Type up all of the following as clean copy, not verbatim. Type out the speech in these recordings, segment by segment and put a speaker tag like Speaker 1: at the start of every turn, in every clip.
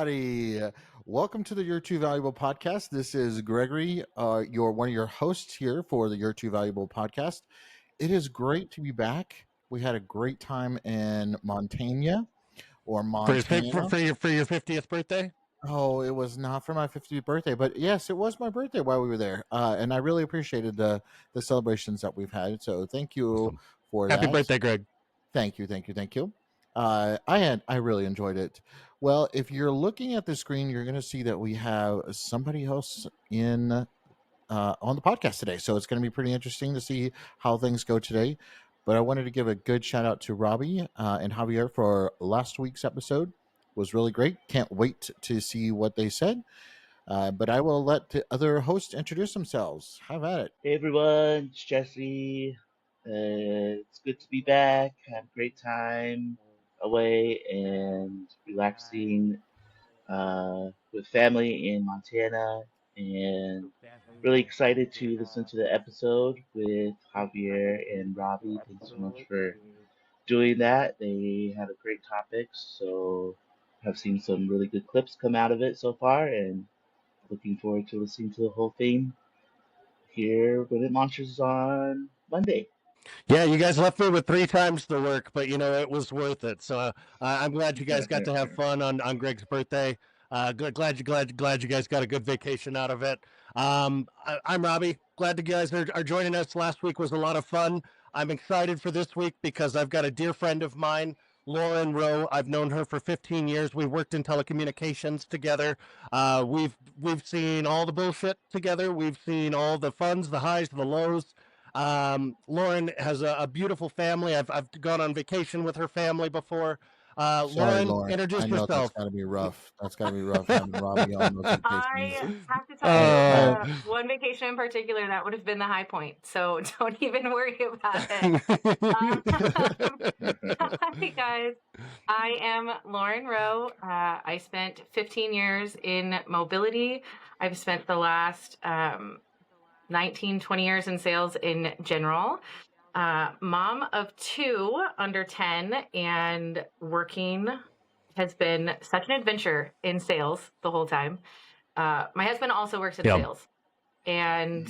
Speaker 1: everybody. Welcome to the You're Too Valuable podcast. This is Gregory, one of your hosts here for the You're Too Valuable podcast. It is great to be back. We had a great time in Montana or
Speaker 2: for
Speaker 1: Montana.
Speaker 2: for your 50th birthday.
Speaker 1: Oh, it was not for my 50th birthday, but yes, it was my birthday while we were there, and I really appreciated the celebrations that we've had. So thank you
Speaker 2: Awesome.
Speaker 1: for
Speaker 2: Happy
Speaker 1: that.
Speaker 2: birthday, Greg.
Speaker 1: Thank you. I really enjoyed it. Well, if you're looking at the screen, you're going to see that we have somebody else in on the podcast today. So it's going to be pretty interesting to see how things go today. But I wanted to give a good shout out to Robbie and Javier for last week's episode. It was really great. Can't wait to see what they said. But I will let the other hosts introduce themselves. Have at it.
Speaker 3: Hey everyone, it's Jesse. It's good to be back. Had a great time away and relaxing with family in Montana, and really excited to listen to the episode with Javier and Robbie. Thanks so much for doing that. They had a great topic, so I've seen some really good clips come out of it so far, and looking forward to listening to the whole thing here when it launches on Monday.
Speaker 2: Yeah, you guys left me with 3 times the work, but it was worth it. So I'm glad you guys got to have fun on Greg's birthday. Glad you guys got a good vacation out of it. I'm Robbie. Glad you guys are joining us. Last week was a lot of fun. I'm excited for this week because I've got a dear friend of mine, Lauren Rowe. I've known her for 15 years. We worked in telecommunications together. We've seen all the bullshit together. We've seen all the funs, the highs, the lows. Lauren has a beautiful family. I've gone on vacation with her family before.
Speaker 1: Sorry,
Speaker 2: Lauren, introduce
Speaker 1: I know
Speaker 2: yourself.
Speaker 1: that's got to be rough. That's got to be rough having Robbie on those
Speaker 4: I
Speaker 1: vacations.
Speaker 4: have to tell you, one vacation in particular, that would have been the high point. So don't even worry about it. Hi, guys. I am Lauren Rowe. I spent 15 years in mobility. I've spent the last 19, 20 years in sales in general. Mom of 2 under 10, and working has been such an adventure in sales the whole time. My husband also works in sales, and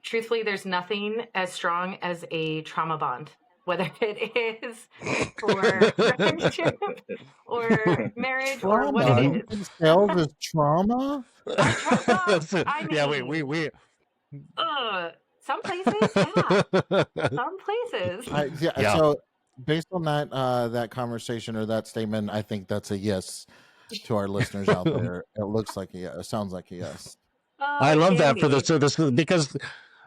Speaker 4: truthfully, there's nothing as strong as a trauma bond, whether it is for friendship or marriage or what it
Speaker 1: You
Speaker 4: is.
Speaker 1: think sales is trauma?
Speaker 2: We
Speaker 4: some places, yeah. Some places.
Speaker 1: So based on that conversation or that statement, I think that's a yes to our listeners out there. It looks like a yes. It sounds like a yes.
Speaker 2: I love that for this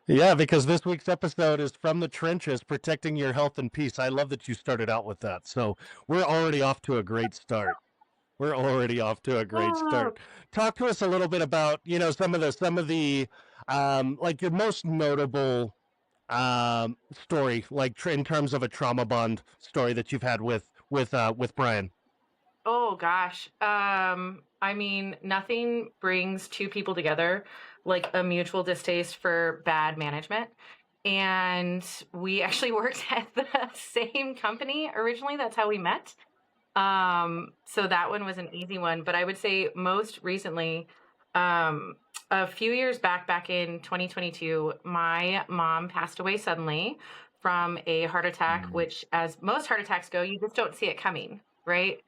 Speaker 2: because this week's episode is from the trenches, protecting your health and peace. I love that you started out with that. So we're already off to a great start. Talk to us a little bit about some of the like your most notable story, like in terms of a trauma bond story that you've had with Brian.
Speaker 4: Oh gosh. I mean, nothing brings 2 people together like a mutual distaste for bad management. And we actually worked at the same company originally. That's how we met. So that one was an easy one, but I would say most recently, a few years back in 2022, my mom passed away suddenly from a heart attack, which, as most heart attacks go, you just don't see it coming, right?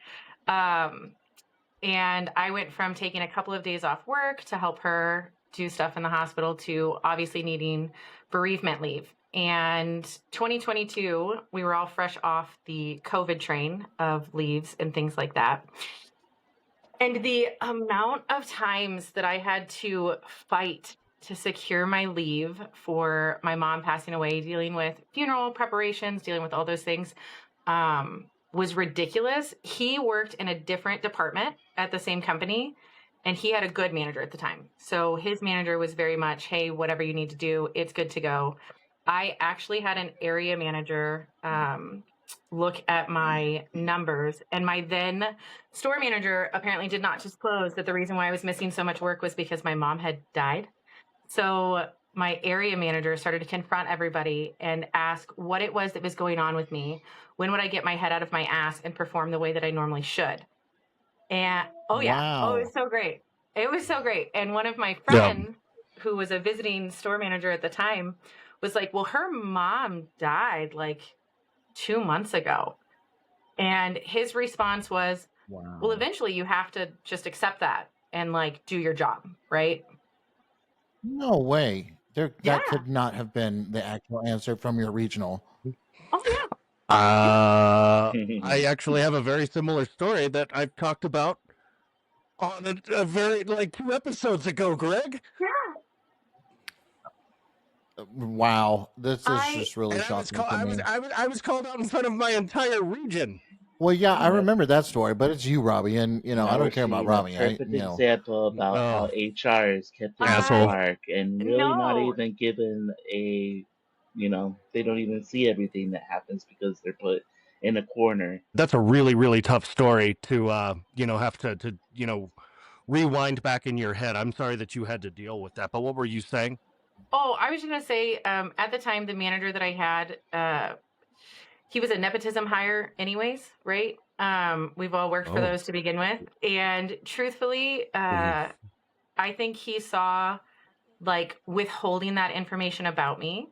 Speaker 4: And I went from taking a couple of days off work to help her do stuff in the hospital to obviously needing bereavement leave. And 2022, we were all fresh off the COVID train of leaves and things like that. And the amount of times that I had to fight to secure my leave for my mom passing away, dealing with funeral preparations, dealing with all those things, was ridiculous. He worked in a different department at the same company, and he had a good manager at the time. So his manager was very much, hey, whatever you need to do, it's good to go. I actually had an area manager look at my numbers, and my then store manager apparently did not disclose that the reason why I was missing so much work was because my mom had died. So my area manager started to confront everybody and ask what it was that was going on with me. When would I get my head out of my ass and perform the way that I normally should? And oh yeah, oh, it
Speaker 1: Wow.
Speaker 4: was so great. It was so great. And one of my
Speaker 2: Yeah.
Speaker 4: friends, who was a visiting store manager at the time, was like, "Well, her mom died like 2 months ago." And his response was, "Well,
Speaker 1: Wow.
Speaker 4: eventually you have to just accept that and like do your job, right?"
Speaker 1: No way. There,
Speaker 4: Yeah.
Speaker 1: that could not have been the actual answer from your regional.
Speaker 4: Oh yeah.
Speaker 2: I actually have a very similar story that I've talked about on a very, like, 2 episodes ago, Greg.
Speaker 4: Yeah.
Speaker 1: Wow, this is
Speaker 4: I
Speaker 1: just really
Speaker 2: And I was
Speaker 1: shocking
Speaker 2: called.
Speaker 1: for me.
Speaker 2: I was called out in front of my entire region.
Speaker 1: Well, yeah, I
Speaker 3: Yeah.
Speaker 1: remember that story, but it's you, Robbie, and I
Speaker 3: Now
Speaker 1: don't
Speaker 3: we're
Speaker 1: care about
Speaker 3: seeing a
Speaker 1: Robbie.
Speaker 3: perfect example about how
Speaker 2: Oh,
Speaker 3: HR is kept in the
Speaker 2: asshole.
Speaker 3: dark and really not
Speaker 4: no.
Speaker 3: even given a, they don't even see everything that happens because they're put in a corner.
Speaker 2: That's a really, really tough story to, have to rewind back in your head. I'm sorry that you had to deal with that. But what were you saying?
Speaker 4: Oh, I was just gonna say, at the time, the manager that I had, he was a nepotism hire, anyways, right? We've all worked for
Speaker 2: Oh.
Speaker 4: those to begin with, and truthfully,
Speaker 2: Mhm.
Speaker 4: I think he saw like withholding that information about me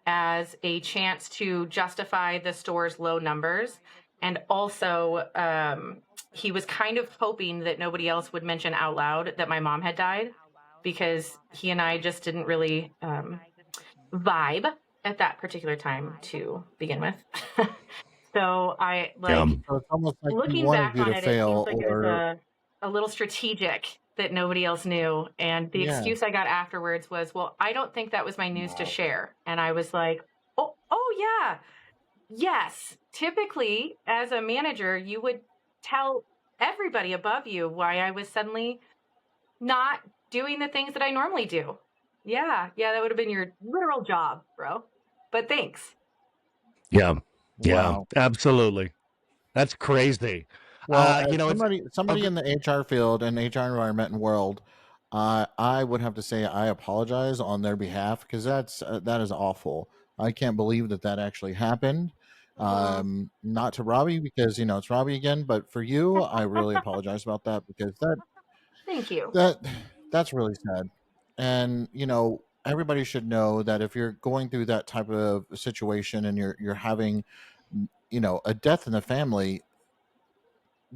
Speaker 4: as a chance to justify the store's low numbers, and also he was kind of hoping that nobody else would mention out loud that my mom had died, because he and I just didn't really vibe at that particular time to begin with. So I
Speaker 2: Yeah.
Speaker 4: like
Speaker 1: So it's almost like he
Speaker 4: looking
Speaker 1: wanted
Speaker 4: back
Speaker 1: you
Speaker 4: on
Speaker 1: to
Speaker 4: it, it
Speaker 1: fail,
Speaker 4: seems like it was
Speaker 1: or
Speaker 4: a little strategic that nobody else knew. And the
Speaker 1: yeah.
Speaker 4: excuse I got afterwards was, "Well, I don't think that was my news to
Speaker 3: Wow.
Speaker 4: share." And I was like, oh yeah, yes. Typically, as a manager, you would tell everybody above you why I was suddenly not doing the things that I normally do. Yeah, that would have been your literal job, bro. But thanks.
Speaker 2: Yeah. Yeah.
Speaker 1: Wow.
Speaker 2: Absolutely. That's crazy.
Speaker 1: Well, as
Speaker 2: It's
Speaker 1: somebody in the HR field and HR environment and world, I would have to say I apologize on their behalf, because that is awful. I can't believe that actually happened. Not to Robbie, because it's Robbie again, but for you, I really apologize about that, because
Speaker 4: Thank you.
Speaker 1: that's really sad. And everybody should know that if you're going through that type of situation and you're having a death in the family,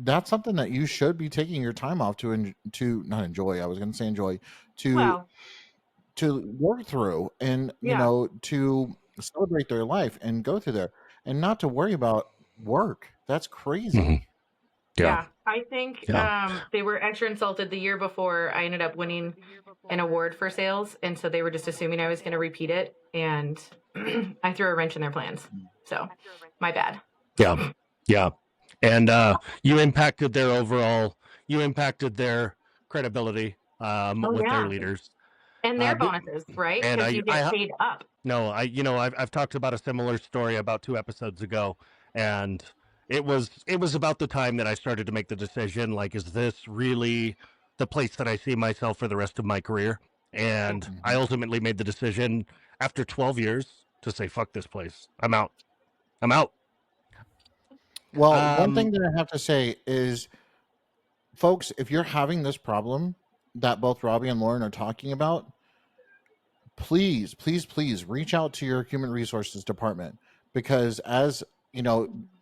Speaker 1: that's something that you should be taking your time off to not enjoy. I was going to say enjoy, to
Speaker 4: Well,
Speaker 1: work through, and
Speaker 4: yeah.
Speaker 1: to celebrate their life and go through there, and not to worry about work. That's crazy.
Speaker 2: Mhm.
Speaker 4: Yeah, I think
Speaker 2: Yeah.
Speaker 4: they were extra insulted the year before I ended up winning an award for sales, and so they were just assuming I was going to repeat it, and I threw a wrench in their plans. So, my bad.
Speaker 2: Yeah. Yeah. And you impacted their credibility with their
Speaker 4: Yeah,
Speaker 2: leaders.
Speaker 4: and their
Speaker 2: But-
Speaker 4: bonuses, right?
Speaker 2: and
Speaker 4: Because you get paid up.
Speaker 2: No, I've talked about a similar story about 2 episodes ago, and it was about the time that I started to make the decision, like, is this really the place that I see myself for the rest of my career? And
Speaker 1: Mhm.
Speaker 2: I ultimately made the decision after 12 years to say, fuck this place. I'm out.
Speaker 1: Well, one thing that I have to say is, folks, if you're having this problem that both Robbie and Lauren are talking about, please, please, please reach out to your human resources department, because, as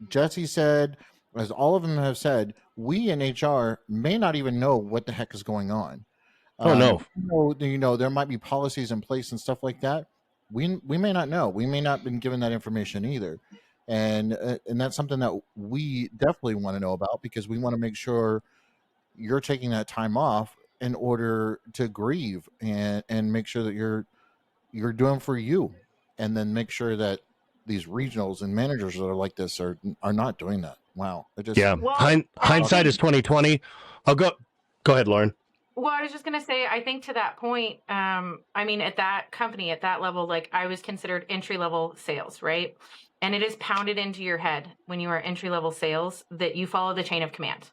Speaker 1: Jesse said, as all of them have said, we in HR may not even know what the heck is going on.
Speaker 2: Oh, no.
Speaker 1: There might be policies in place and stuff like that. We may not know. We may not have been given that information either, and that's something that we definitely want to know about, because we want to make sure you're taking that time off in order to grieve, and make sure that you're doing for you, and then make sure that these regionals and managers that are like this are not doing that. Wow.
Speaker 2: Yeah.
Speaker 4: Well,
Speaker 2: Hindsight is 2020. I'll go ahead, Lauren.
Speaker 4: Well, I was just going to say, I think to that point, I mean, at that company, at that level, like, I was considered entry-level sales, right? And it is pounded into your head when you are entry-level sales that you follow the chain of command.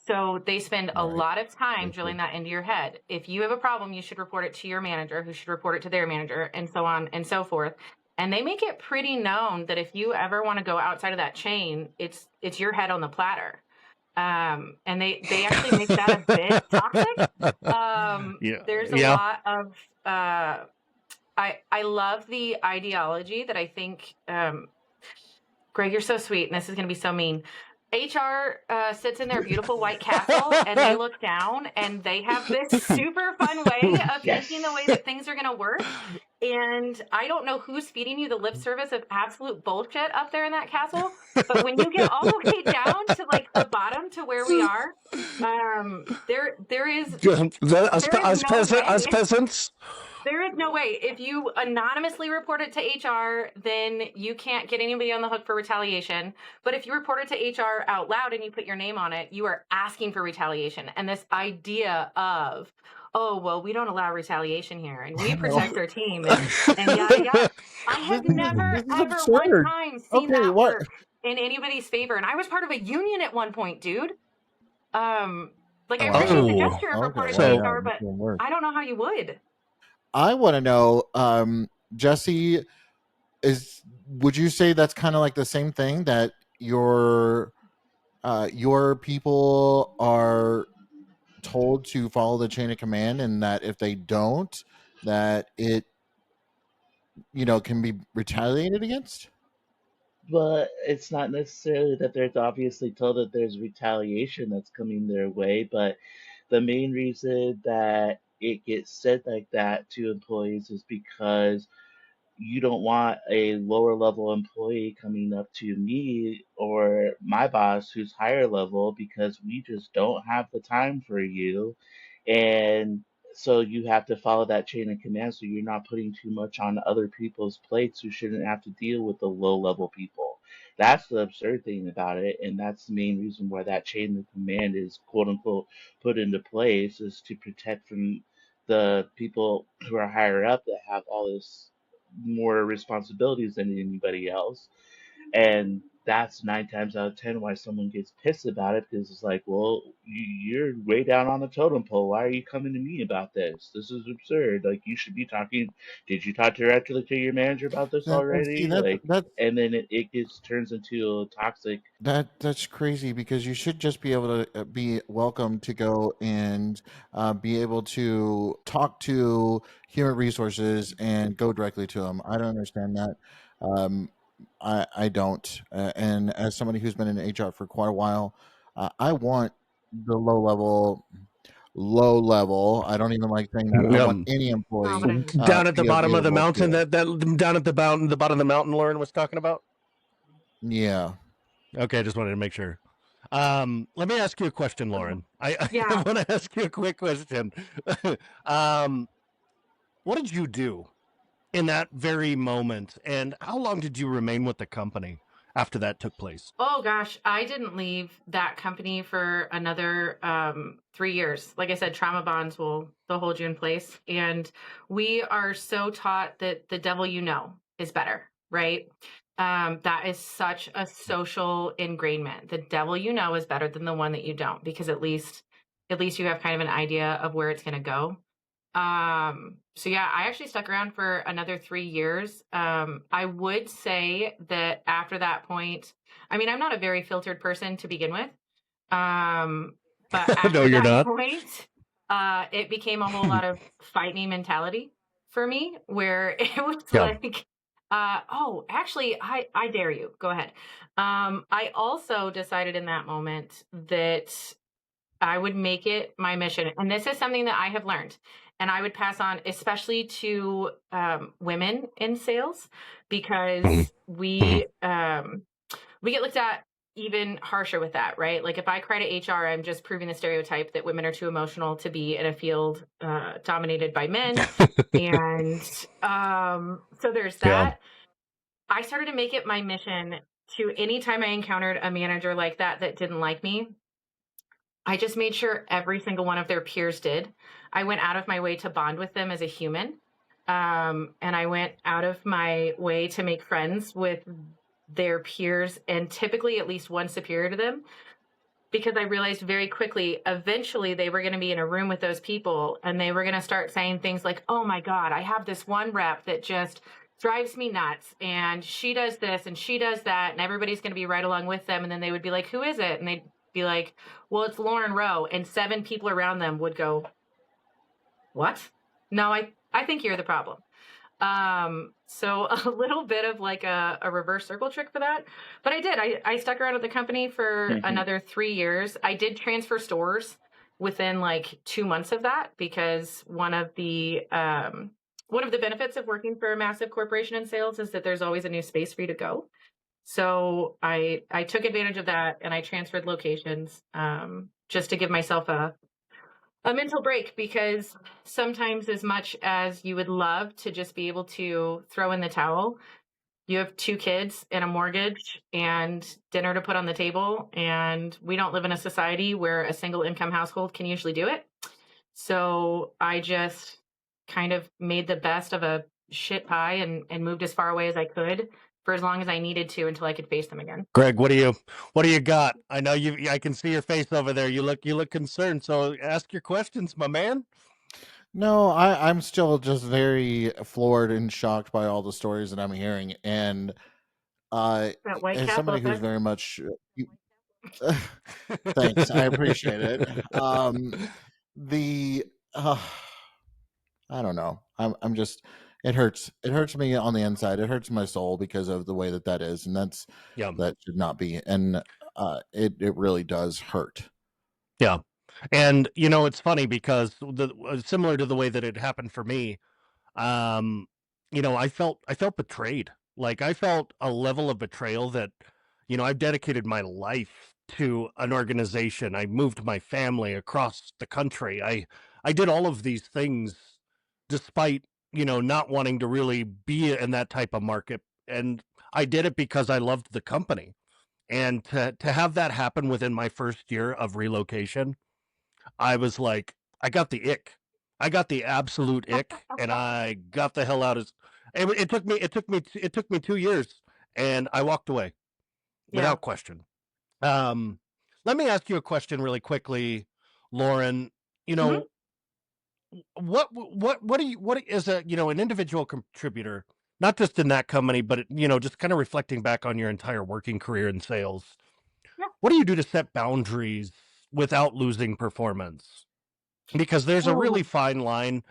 Speaker 4: So they spend a
Speaker 1: Right.
Speaker 4: lot of time
Speaker 1: Thank
Speaker 4: drilling
Speaker 1: you.
Speaker 4: that into your head. If you have a problem, you should report it to your manager, who should report it to their manager, and so on and so forth. And they make it pretty known that if you ever want to go outside of that chain, it's your head on the platter. And they actually make that a bit toxic. There's a
Speaker 2: Yeah.
Speaker 4: lot of I love the ideology that I think Greg, you're so sweet, and this is going to be so mean. HR sits in their beautiful white castle, and they look down, and they have this super fun way of
Speaker 3: Yes.
Speaker 4: thinking the way that things are going to work. And I don't know who's feeding you the lip service of absolute bullshit up there in that castle, but when you get all the way down to like the bottom to where we are, there is
Speaker 2: Us peasants.
Speaker 4: there is no way. If you anonymously report it to HR, then you can't get anybody on the hook for retaliation. But if you report it to HR out loud and you put your name on it, you are asking for retaliation. And this idea of, oh, well, we don't allow retaliation here and we protect our team and yada yada. I have never,
Speaker 1: this is
Speaker 4: ever
Speaker 1: absurd.
Speaker 4: one time seen
Speaker 1: Okay,
Speaker 4: that
Speaker 1: what?
Speaker 4: work in anybody's favor. And I was part of a union at one point, dude. Like I appreciate the gesture of reporting to HR, but I don't know how you would.
Speaker 1: I want to know, Jesse, would you say that's kind of like the same thing, that your people are told to follow the chain of command, and that if they don't, that it can be retaliated against?
Speaker 3: But it's not necessarily that they're obviously told that there's retaliation that's coming their way, but the main reason that it gets said like that to employees is because you don't want a lower level employee coming up to me or my boss who's higher level, because we just don't have the time for you. And so you have to follow that chain of command so you're not putting too much on other people's plates who shouldn't have to deal with the low level people. That's the absurd thing about it, and that's the main reason why that chain of command is quote unquote put into place, is to protect from the people who are higher up that have all this more responsibilities than anybody else. And that's 9 times out of 10 why someone gets pissed about it, because it's like, well, you're way down on the totem pole. Why are you coming to me about this? This is absurd. Like, you should be talking. Did you talk directly to your manager about this already? And then it turns into a toxic.
Speaker 1: That's crazy, because you should just be able to be welcome to go and be able to talk to human resources and go directly to them. I don't understand that. I don't. And as somebody who's been in HR for quite a while, I want the low level. I don't even like saying that. I want any employee
Speaker 2: down at the
Speaker 1: to
Speaker 2: bottom
Speaker 1: be
Speaker 2: of the
Speaker 1: able
Speaker 2: mountain.
Speaker 1: to-
Speaker 2: That down at the bottom of the mountain Lauren was talking about.
Speaker 1: Yeah.
Speaker 2: Okay, just wanted to make sure. Let me ask you a question, Lauren. I
Speaker 4: Yeah.
Speaker 2: want to ask you a quick question. What did you do in that very moment, and how long did you remain with the company after that took place?
Speaker 4: Oh gosh, I didn't leave that company for another 3 years. Like I said, trauma bonds they'll hold you in place, and we are so taught that the devil is better, right? That is such a social ingrainment. The devil is better than the one that you don't, because at least you have kind of an idea of where it's going to go. So yeah, I actually stuck around for another 3 years. I would say that after that point, I mean, I'm not a very filtered person to begin with. But after
Speaker 2: No, you're
Speaker 4: that
Speaker 2: not.
Speaker 4: point, it became a whole lot of fight me mentality for me, where it was like, oh, actually, I dare you. Go ahead. I also decided in that moment that I would make it my mission. And this is something that I have learned. And I would pass on, especially to women in sales, because we get looked at even harsher with that, right? Like if I cry to HR, I'm just proving the stereotype that women are too emotional to be in a field dominated by men. And so there's that.
Speaker 2: Yeah.
Speaker 4: I started to make it my mission to, anytime I encountered a manager like that didn't like me, I just made sure every single one of their peers did. I went out of my way to bond with them as a human. And I went out of my way to make friends with their peers, and typically at least one superior to them, because I realized very quickly, eventually they were going to be in a room with those people, and they were going to start saying things like, oh my God, I have this one rep that just drives me nuts, and she does this and she does that, and everybody's going to be right along with them. And then they would be like, who is it? And they'd be like, well, it's Lauren Rowe, and 7 people around them would go, what? No, I think you're the problem. So a little bit of like a reverse circle trick for that. But I did. I stuck around with the company for another 3 years. I did transfer stores within like 2 months of that, because one of the benefits of working for a massive corporation in sales is that there's always a new space for you to go. So I took advantage of that, and I transferred locations, just to give myself a mental break, because sometimes, as much as you would love to just be able to throw in the towel, you have 2 kids and a mortgage and dinner to put on the table. And we don't live in a society where a single income household can usually do it. So I just kind of made the best of a shit pie and moved as far away as I could for as long as I needed to until I could face them again.
Speaker 2: Greg, what do you got? I know I can see your face over there. You look concerned. So ask your questions, my man.
Speaker 1: No, I'm still just very floored and shocked by all the stories that I'm hearing. And
Speaker 4: That White
Speaker 1: as
Speaker 4: Castle
Speaker 1: somebody who's
Speaker 4: effect.
Speaker 1: very much thanks, I appreciate it. The I don't know. I'm just, it hurts. It hurts me on the inside. It hurts my soul because of the way that is, and that should not be. And it really does hurt.
Speaker 2: Yeah. And it's funny because similar to the way that it happened for me, I felt betrayed. Like, I felt a level of betrayal that, I've dedicated my life to an organization. I moved my family across the country. I did all of these things despite, not wanting to really be in that type of market. And I did it because I loved the company. And to have that happen within my first year of relocation, I was like, I got the ick. I got the absolute ick, and I got the hell out of. It took me 2 years, and I walked away without question. Let me ask you a question really quickly, Lauren. What is an individual contributor, not just in that company, but just kind of reflecting back on your entire working career in sales.
Speaker 4: Yeah.
Speaker 2: What do you do to set boundaries without losing performance? Because there's a really fine line,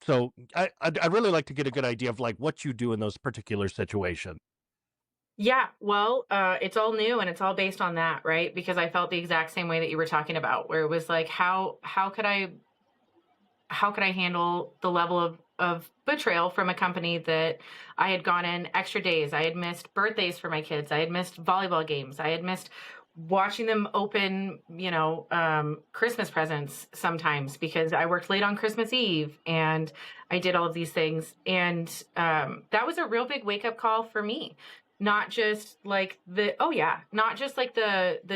Speaker 2: so I'd really like to get a good idea of like what you do in those particular situations.
Speaker 4: Yeah, well, it's all new and it's all based on that, right? Because I felt the exact same way that you were talking about, where it was like, how could I handle the level of betrayal from a company that I had gone in extra days, I had missed birthdays for my kids, I had missed volleyball games, I had missed watching them open, Christmas presents sometimes, because I worked late on Christmas Eve and I did all of these things. And that was a real big wake up call for me. Not just like the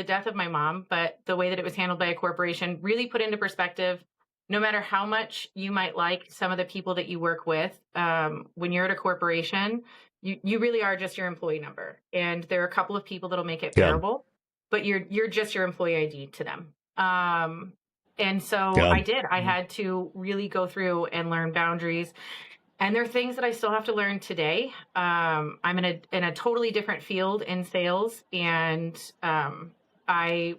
Speaker 4: death of my mom, but the way that it was handled by a corporation really put into perspective, no matter how much you might like some of the people that you work with, when you're at a corporation, you really are just your employee number. And there are a couple of people that'll make it bearable, but you're just your employee ID to them. And so I had to really go through and learn boundaries. And there are things that I still have to learn today. I'm in a totally different field in sales, and I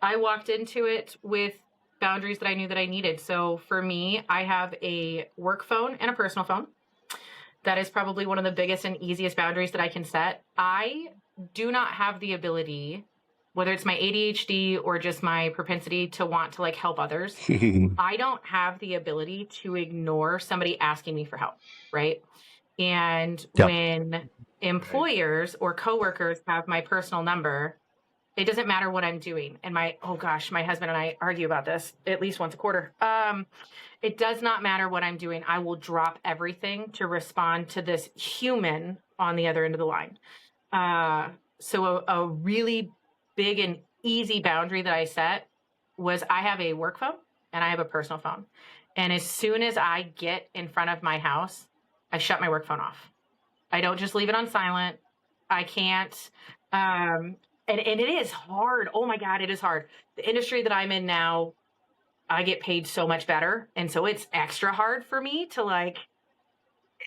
Speaker 4: walked into it with boundaries that I knew that I needed. So for me, I have a work phone and a personal phone. That is probably one of the biggest and easiest boundaries that I can set. I do not have the ability, whether it's my ADHD or just my propensity to want to like help others, I don't have the ability to ignore somebody asking me for help, right? And when employers or coworkers have my personal number, it doesn't matter what I'm doing. And my husband and I argue about this at least once a quarter. It does not matter what I'm doing. I will drop everything to respond to this human on the other end of the line. So a really big and easy boundary that I set was I have a work phone and I have a personal phone. And as soon as I get in front of my house, I shut my work phone off. I don't just leave it on silent. I can't. And it is hard. Oh my God, it is hard. The industry that I'm in now, I get paid so much better. And so it's extra hard for me to like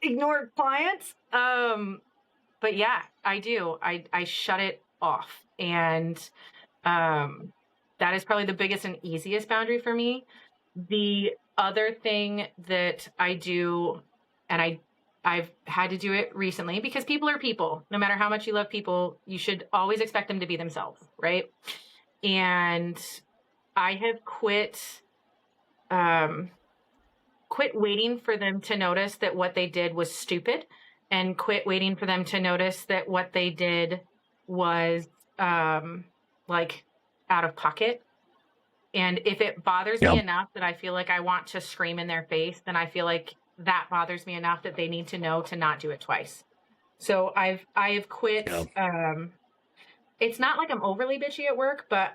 Speaker 4: ignore clients. But yeah, I do. I shut it off. And That is probably the biggest and easiest boundary for me. The other thing that I do, and I've had to do it recently because people are people. No matter how much you love people, you should always expect them to be themselves, right? And I have quit waiting for them to notice that what they did was stupid, and quit waiting for them to notice that what they did was like out of pocket. And if it bothers me enough that I feel like I want to scream in their face, then I feel like that bothers me enough that they need to know to not do it twice. So I have quit. It's not like I'm overly bitchy at work, but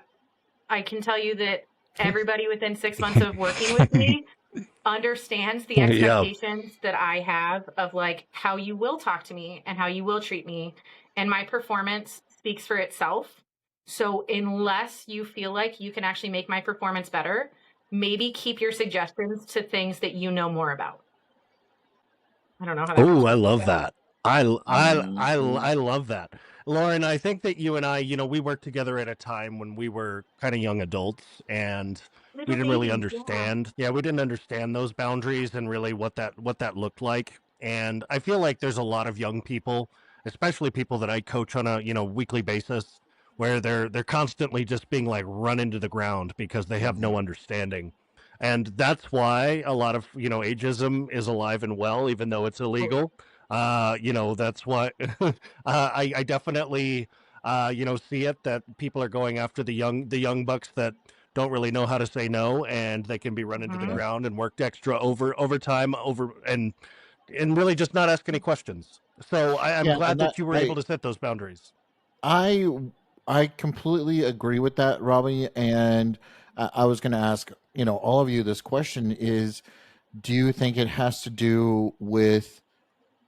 Speaker 4: I can tell you that everybody within 6 months of working with me understands the expectations that I have of like how you will talk to me and how you will treat me, and my performance speaks for itself. So unless you feel like you can actually make my performance better, maybe keep your suggestions to things that you know more about. I don't know how that
Speaker 2: Oh,
Speaker 4: goes.
Speaker 2: I love that. I
Speaker 3: Mhm.
Speaker 2: love that. Lauren, I think that you and I, we worked together at a time when we were kind of young adults, and we
Speaker 4: Little
Speaker 2: didn't really
Speaker 4: babies, yeah.
Speaker 2: understand. Yeah, we didn't understand those boundaries and really what that looked like. And I feel like there's a lot of young people, especially people that I coach on a, weekly basis, where they're constantly just being like run into the ground because they have no understanding. And that's why a lot of, ageism is alive and well, even though it's illegal. That's what I definitely see it, that people are going after the young bucks that don't really know how to say no, and they can be run into the
Speaker 4: Mhm.
Speaker 2: ground and worked extra overtime and really just not ask any questions. So I'm
Speaker 1: Yeah,
Speaker 2: glad
Speaker 1: and that
Speaker 2: that you were able to set those boundaries.
Speaker 1: I I completely agree with that, Robbie. And I was going to ask, all of you this question is: do you think it has to do with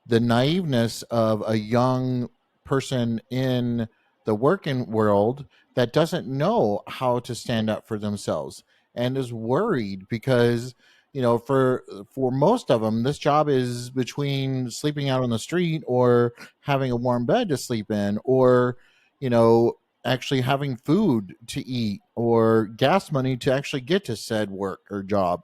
Speaker 1: the naiveness of a young person in the working world that doesn't know how to stand up for themselves and is worried because for most of them this job is between sleeping out on the street or having a warm bed to sleep in, or you know actually having food to eat or gas money to actually get to said work or job.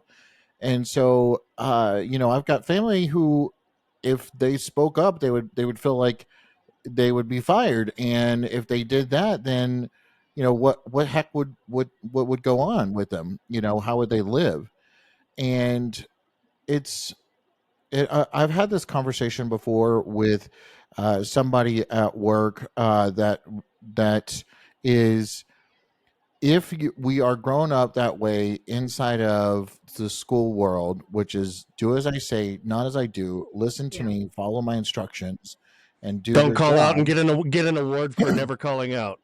Speaker 1: And so I've got family who, if they spoke up, they would feel like they would be fired, and if they did that, then what heck what would go on with them? How would they live? And it's I've had this conversation before with somebody at work that is, if we are grown up that way inside of the school world, which is do as I say, not as I do, listen to
Speaker 4: Yeah.
Speaker 1: me, follow my instructions, and do
Speaker 2: Don't
Speaker 1: their
Speaker 2: call out and
Speaker 1: job.
Speaker 2: get an award for never calling out.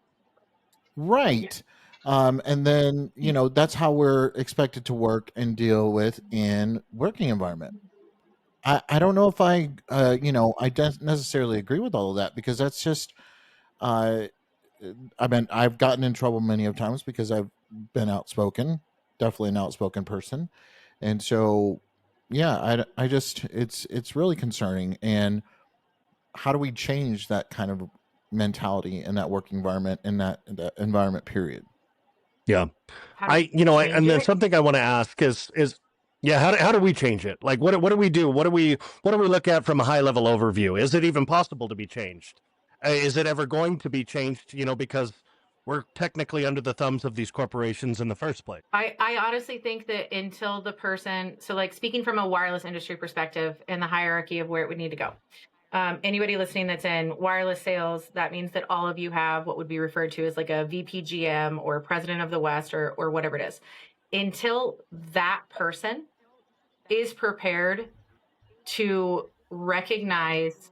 Speaker 4: Yeah.
Speaker 1: Right. And then, that's how we're expected to work and deal with in working environment. I don't know if I don't necessarily agree with all of that, because that's just, uh, I mean, I've gotten in trouble many of times because I've been outspoken, definitely an outspoken person. And so, yeah, I just, it's really concerning. And how do we change that kind of mentality in that work environment, in that environment period?
Speaker 2: Yeah.
Speaker 4: How do we change
Speaker 2: And then
Speaker 4: it?
Speaker 2: something I want to ask is, yeah, how do we change it? Like, what do we do? What do we look at from a high level overview? Is it even possible to be changed? Is it ever going to be changed? Because we're technically under the thumbs of these corporations in the first place.
Speaker 4: I honestly think that until the person, so like speaking from a wireless industry perspective and the hierarchy of where it would need to go. Anybody listening that's in wireless sales, that means that all of you have what would be referred to as like a VPGM or president of the West or whatever it is. Until that person is prepared to recognize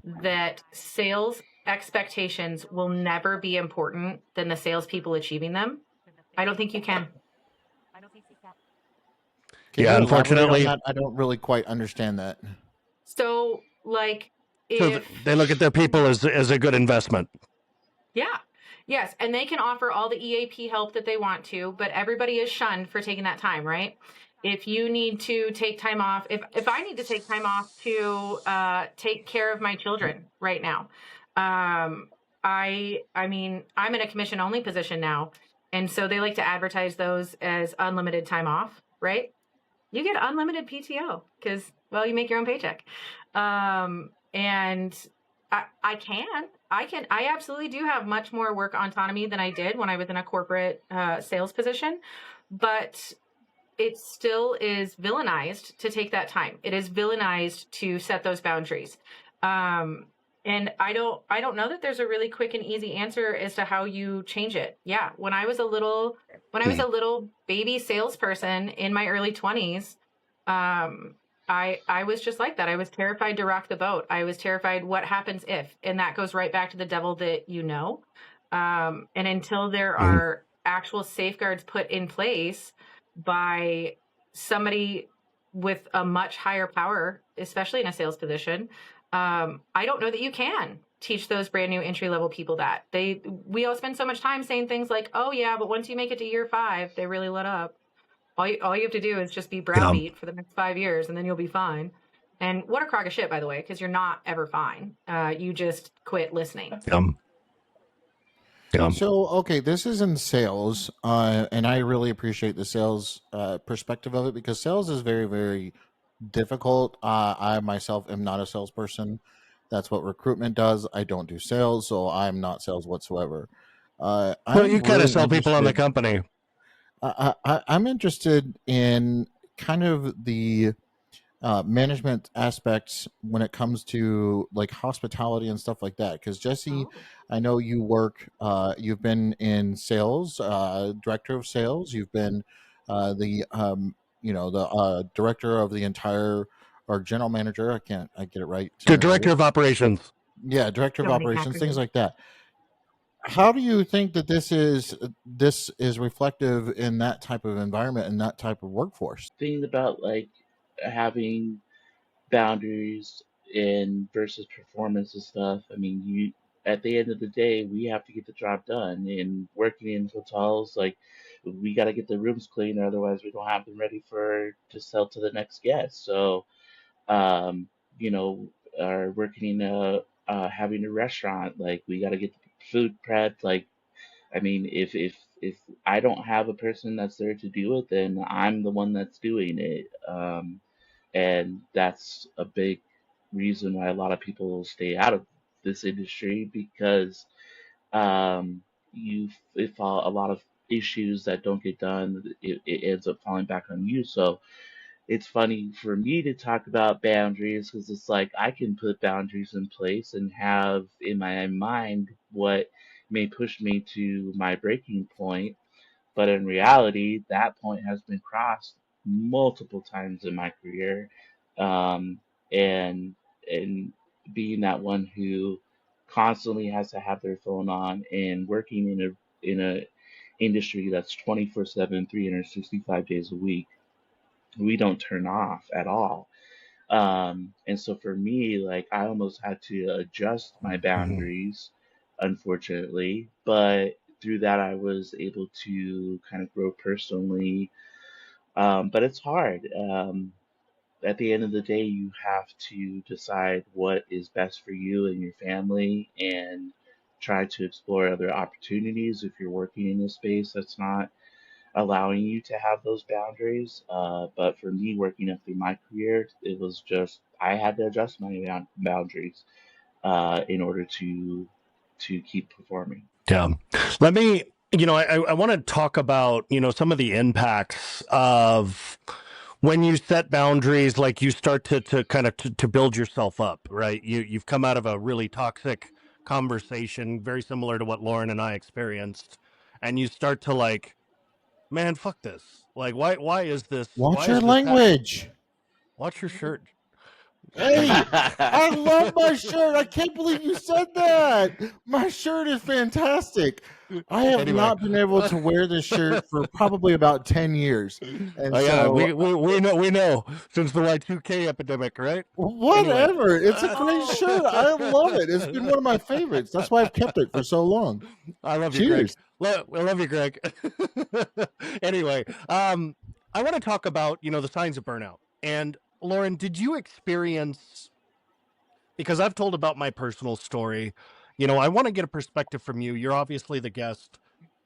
Speaker 4: that sales expectations will never be important than the salespeople achieving them, I don't think you can.
Speaker 1: Can
Speaker 2: Yeah,
Speaker 1: you elaborate on
Speaker 2: unfortunately.
Speaker 1: that? I don't really quite understand that.
Speaker 4: So, like,
Speaker 2: So
Speaker 4: if,
Speaker 2: they look at their people as a good investment.
Speaker 4: yeah, yes, and they can offer all the EAP help that they want to, but everybody is shunned for taking that time, right? If you need to take time off, if I need to take time off to take care of my children right now, I mean, I'm in a commission only position now. And so they like to advertise those as unlimited time off, right? You get unlimited PTO because, well, you make your own paycheck. And I absolutely do have much more work autonomy than I did when I was in a corporate sales position, but it still is villainized to take that time. It is villainized to set those boundaries. And I don't know that there's a really quick and easy answer as to how you change it. Yeah, when I was a little baby salesperson in my early 20s, I was just like that. I was terrified to rock the boat. I was terrified what happens if, and that goes right back to the devil that you know. And until there are actual safeguards put in place by somebody with a much higher power, especially in a sales position, I don't know that you can teach those brand new entry level people that. We all spend so much time saying things like, "Oh yeah, but once you make it to year 5, they really let up." All you have to do is just be browbeat for the next 5 years, and then you'll be fine. And what a crock of shit, by the way, because you're not ever fine. You just quit listening.
Speaker 1: So, okay, this is in sales, and I really appreciate the sales perspective of it, because sales is very, very difficult. I myself am not a salesperson. That's what recruitment does. I don't do sales, so I'm not sales whatsoever.
Speaker 2: Well,
Speaker 1: I'm
Speaker 2: you kind of
Speaker 1: really
Speaker 2: sell people on the
Speaker 1: interested.
Speaker 2: company.
Speaker 1: I'm interested in kind of the management aspects when it comes to like hospitality and stuff like that. Because Jesse,
Speaker 4: Oh.
Speaker 1: I know you work. You've been in sales, director of sales. You've been the the director of the entire, or general manager. I get it right.
Speaker 2: The director of operations.
Speaker 1: Yeah, director of
Speaker 4: So many
Speaker 1: operations, things
Speaker 4: acronyms.
Speaker 1: like that. How do you think that this is reflective in that type of environment and that type of workforce?
Speaker 3: Thing about like having boundaries and versus performance and stuff. I mean, you at the end of the day, we have to get the job done. And working in hotels, like we got to get the rooms clean, otherwise we don't have them ready for to sell to the next guest. So, um, you know, or working in having a restaurant, like we got to get the food prepped. Like, I mean, if I don't have a person that's there to do it, then I'm the one that's doing it. And that's a big reason why a lot of people stay out of this industry because you if a lot of issues that don't get done, it ends up falling back on you. So it's funny for me to talk about boundaries because it's like I can put boundaries in place and have in my mind what may push me to my breaking point, but in reality, that point has been crossed multiple times in my career. Um, and and being that one who constantly has to have their phone on and working in a industry that's 24/7, 365 days a week, we don't turn off at all. And so for me, like I almost had to adjust my boundaries, unfortunately, but through that I was able to kind of grow personally. But it's hard. At the end of the day, you have to decide what is best for you and your family and try to explore other opportunities if you're working in a space that's not allowing you to have those boundaries. But for me, working up through my career, it was just I had to adjust my boundaries in order to keep performing.
Speaker 2: Yeah. Let me, I want to talk about, some of the impacts of when you set boundaries, like you start to kind of to build yourself up, right? You've come out of a really toxic conversation, very similar to what Lauren and I experienced. And you start to like, man, fuck this. Like, why is this
Speaker 1: Watch your language.
Speaker 2: Watch your shirt.
Speaker 1: Hey, I love my shirt. I can't believe you said that. My shirt is fantastic. I have
Speaker 2: Anyway.
Speaker 1: not been able to wear this shirt for probably about 10 years. And
Speaker 2: yeah, we know since the Y2K epidemic, right?
Speaker 1: Whatever.
Speaker 2: Anyway.
Speaker 1: It's a great shirt. I love it. It's been one of my favorites. That's why I've kept it for so long.
Speaker 2: I love you, Greg. I love you, Greg. Anyway, I want to talk about, the signs of burnout. And Lauren, did you experience, because I've told about my personal story, I want to get a perspective from you. You're obviously the guest.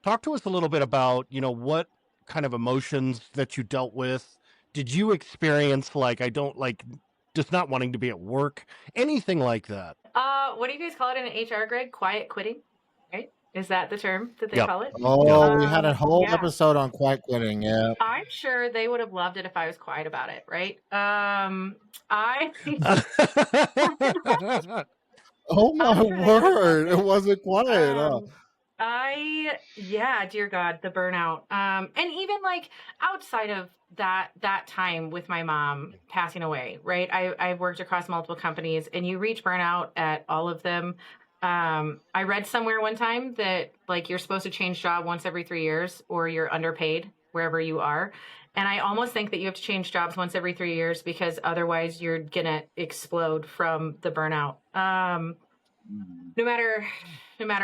Speaker 2: Talk to us a little bit about, what kind of emotions that you dealt with. Did you experience just not wanting to be at work, anything like that?
Speaker 4: What do you guys call it in HR, Greg? Quiet quitting, right? Is that the term that they
Speaker 2: Yep.
Speaker 4: call it?
Speaker 1: Oh, we had a whole
Speaker 4: Yeah.
Speaker 1: episode on quiet quitting. Yeah.
Speaker 4: I'm sure they would have loved it if I was quiet about it, right?
Speaker 1: Oh my
Speaker 4: I'm sure they would have
Speaker 1: word!
Speaker 4: loved
Speaker 1: It wasn't quiet. Huh?
Speaker 4: Dear God, the burnout. And even like outside of that time with my mom passing away, right? I've worked across multiple companies, and you reach burnout at all of them. I read somewhere one time that like you're supposed to change job once every 3 years, or you're underpaid wherever you are. And I almost think that you have to change jobs once every 3 years, because otherwise you're gonna explode from the burnout. No matter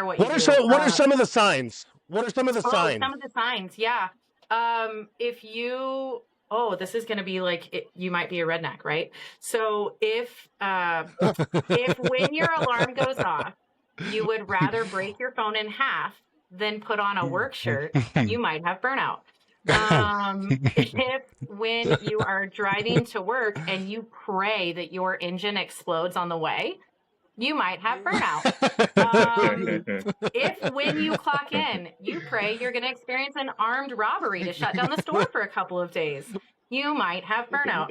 Speaker 4: what you do.
Speaker 2: What are some of the signs? What are some of the signs?
Speaker 4: Some of the signs, yeah. If you, this is going to be like, you might be a redneck, right? So if when your alarm goes off, you would rather break your phone in half than put on a work shirt, you might have burnout. If when you are driving to work and you pray that your engine explodes on the way, you might have burnout. If when you clock in, you pray you're going to experience an armed robbery to shut down the store for a couple of days, you might have burnout.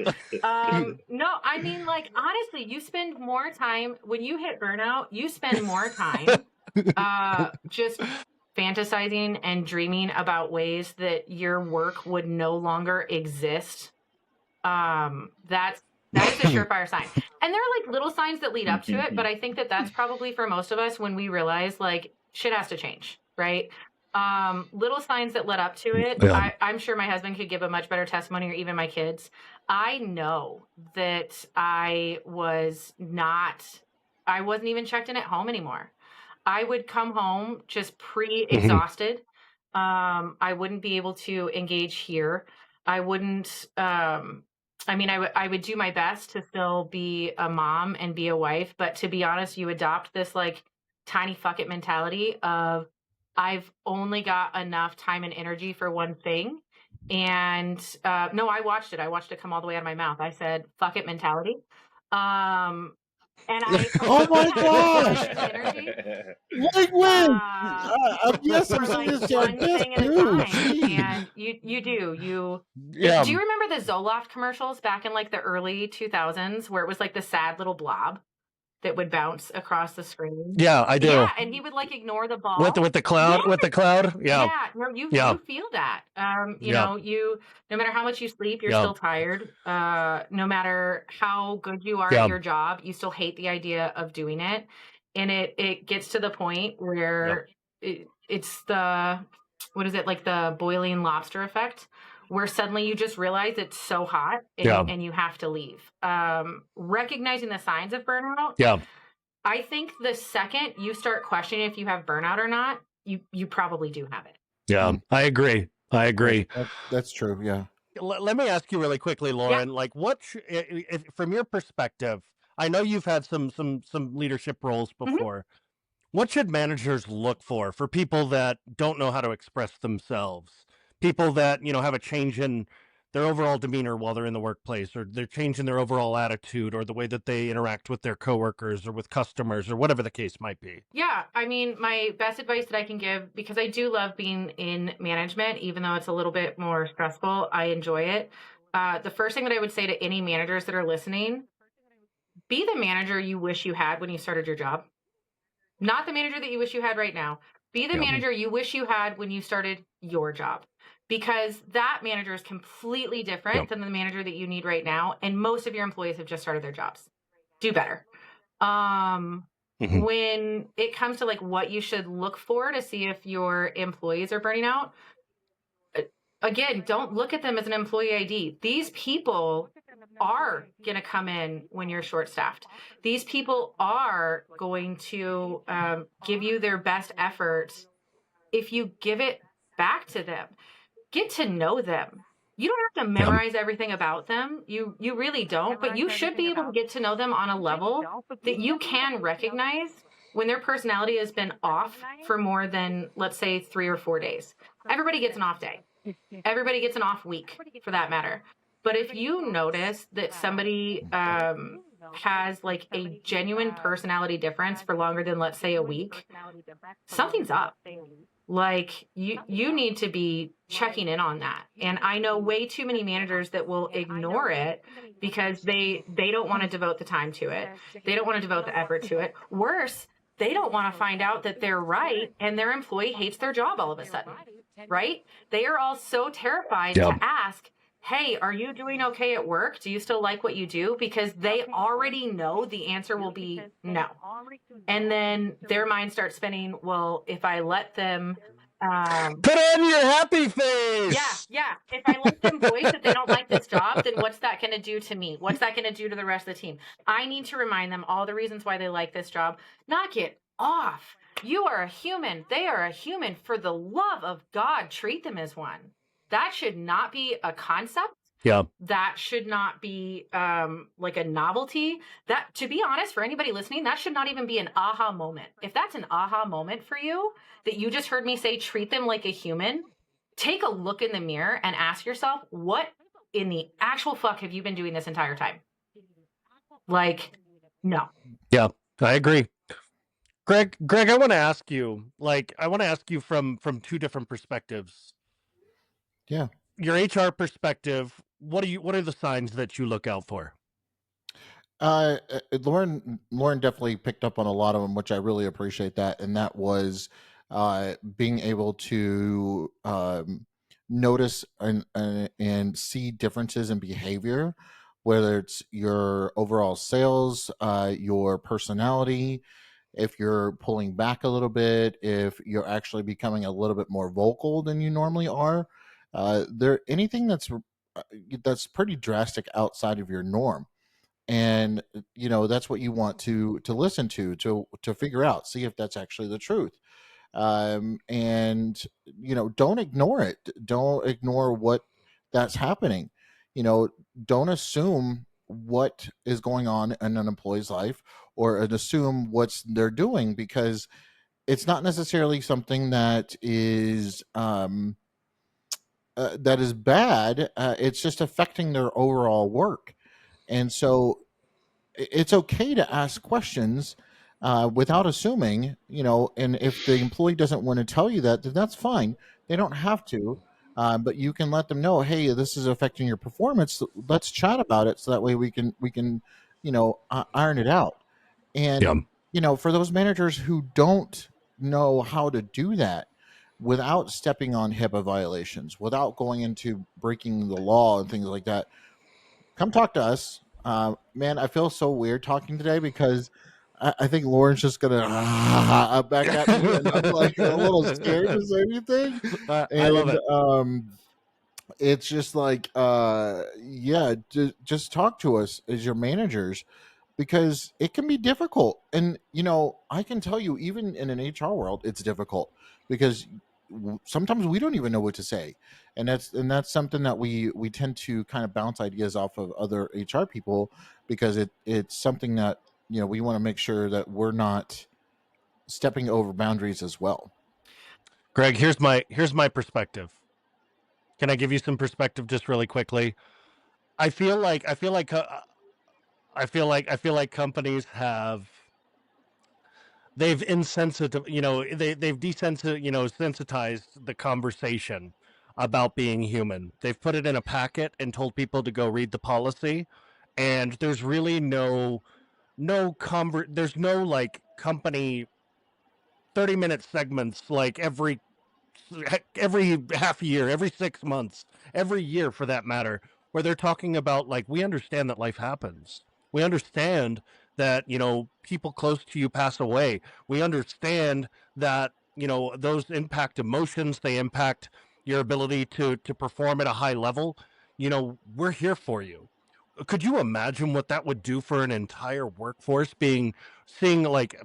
Speaker 4: No, I mean, like, honestly, you spend more time when you hit burnout, you spend more time just fantasizing and dreaming about ways that your work would no longer exist. That is a surefire sign. And there are like little signs that lead up to it, but I think that that's probably for most of us when we realize like shit has to change, right? Little signs that led up to it.
Speaker 2: Yeah.
Speaker 4: I'm sure my husband could give a much better testimony, or even my kids. I know that I wasn't even checked in at home anymore. I would come home just pre-exhausted. I wouldn't be able to engage here. I wouldn't, I would do my best to still be a mom and be a wife, but to be honest, you adopt this like tiny fuck it mentality of I've only got enough time and energy for one thing. And no, I watched it come all the way out of my mouth. I said, fuck it mentality. And I
Speaker 1: Oh my gosh!
Speaker 4: energy
Speaker 1: Wait, yes, I'm
Speaker 4: for
Speaker 1: saying
Speaker 4: like
Speaker 1: this.
Speaker 4: one
Speaker 1: Yes,
Speaker 4: thing at a
Speaker 1: dude.
Speaker 4: time. And you do.
Speaker 2: Yeah.
Speaker 4: Do you remember the Zoloft commercials back in like the early 2000s where it was like the sad little blob that would bounce across the screen?
Speaker 2: Yeah, I do.
Speaker 4: Yeah, and he would like ignore the ball.
Speaker 2: With the cloud,
Speaker 4: Yeah.
Speaker 2: with the cloud. Yeah.
Speaker 4: Yeah, no, you feel that. You
Speaker 2: Yeah.
Speaker 4: know, no matter how much you sleep, you're
Speaker 2: Yeah.
Speaker 4: still tired. No matter how good you are
Speaker 2: Yeah.
Speaker 4: at your job, you still hate the idea of doing it. And it gets to the point where it's the, what is it, like the boiling lobster effect, where suddenly you just realize it's so hot and you have to leave. Recognizing the signs of burnout.
Speaker 2: Yeah.
Speaker 4: I think the second you start questioning if you have burnout or not, you probably do have it.
Speaker 2: Yeah. I agree.
Speaker 1: That's true. Yeah.
Speaker 2: Let me ask you really quickly, Lauren, like from your perspective, I know you've had some leadership roles before. What should managers look for people that don't know how to express themselves? People that, have a change in their overall demeanor while they're in the workplace, or they're changing their overall attitude, or the way that they interact with their coworkers or with customers, or whatever the case might be.
Speaker 4: Yeah, I mean, my best advice that I can give, because I do love being in management, even though it's a little bit more stressful, I enjoy it. The first thing that I would say to any managers that are listening, be the manager you wish you had when you started your job. Not the manager that you wish you had right now. Be the manager you wish you had when you started your job. Because that manager is completely different than the manager that you need right now. And most of your employees have just started their jobs. Do better. When it comes to like what you should look for to see if your employees are burning out, again, don't look at them as an employee ID. These people are going to come in when you're short-staffed. These people are going to give you their best effort if you give it back to them. Get to know them. You don't have to memorize everything about them. You really don't, but you should be able to get to know them on a level that you can recognize when their personality has been off for more than, let's say, 3 or 4 days. Everybody gets an off day. Everybody gets an off week, for that matter. But if you notice that somebody has like a genuine personality difference for longer than, let's say, a week, something's up. Like you need to be checking in on that. And I know way too many managers that will ignore it because they don't want to devote the time to it. They don't want to devote the effort to it. Worse, they don't want to find out that they're right and their employee hates their job all of a sudden, right? They are all so terrified to ask, hey, are you doing okay at work? Do you still like what you do? Because they already know the answer will be no. And then their mind starts spinning, well, if I let them...
Speaker 2: put on your happy face!
Speaker 4: Yeah. If I let them voice that they don't like this job, then what's that going to do to me? What's that going to do to the rest of the team? I need to remind them all the reasons why they like this job. Knock it off. You are a human. They are a human. For the love of God, treat them as one. That should not be a concept.
Speaker 2: Yeah.
Speaker 4: That should not be like a novelty. That, to be honest, for anybody listening, that should not even be an aha moment. If that's an aha moment for you, that you just heard me say, treat them like a human, take a look in the mirror and ask yourself, what in the actual fuck have you been doing this entire time? Like, no.
Speaker 2: Yeah, I agree. Greg, I want to ask you, from two different perspectives.
Speaker 1: Yeah.
Speaker 2: Your HR perspective, what are the signs that you look out for?
Speaker 1: Lauren definitely picked up on a lot of them, which I really appreciate that. And that was being able to notice and see differences in behavior, whether it's your overall sales, your personality, if you're pulling back a little bit, if you're actually becoming a little bit more vocal than you normally are. Anything that's pretty drastic outside of your norm, and that's what you want to listen to figure out, see if that's actually the truth. And don't ignore it. Don't ignore what that's happening. Don't assume what is going on in an employee's life or assume what they're doing, because it's not necessarily something that is bad. It's just affecting their overall work. And so it's okay to ask questions without assuming, and if the employee doesn't want to tell you that, then that's fine. They don't have to. But you can let them know, hey, this is affecting your performance. Let's chat about it so that way we can iron it out. And, for those managers who don't know how to do that, without stepping on HIPAA violations, without going into breaking the law and things like that, come talk to us. Man, I feel so weird talking today because I think Lauren's just gonna back at me, and I'm like a little scared to say anything.
Speaker 2: I love it.
Speaker 1: It's just like, just talk to us as your managers, because it can be difficult. And I can tell you, even in an HR world, it's difficult because sometimes we don't even know what to say, and that's something that we tend to kind of bounce ideas off of other HR people, because it's something that we want to make sure that we're not stepping over boundaries as well.
Speaker 2: Greg, here's my perspective. Can I give you some perspective just really quickly? I feel like companies they've desensitized the conversation about being human. They've put it in a packet and told people to go read the policy, and there's really there's no like company 30-minute segments like every half year, every 6 months, every year for that matter, where they're talking about, like, we understand that life happens. We understand that, people close to you pass away. We understand that, those impact emotions, they impact your ability to perform at a high level. We're here for you. Could you imagine what that would do for an entire workforce, seeing like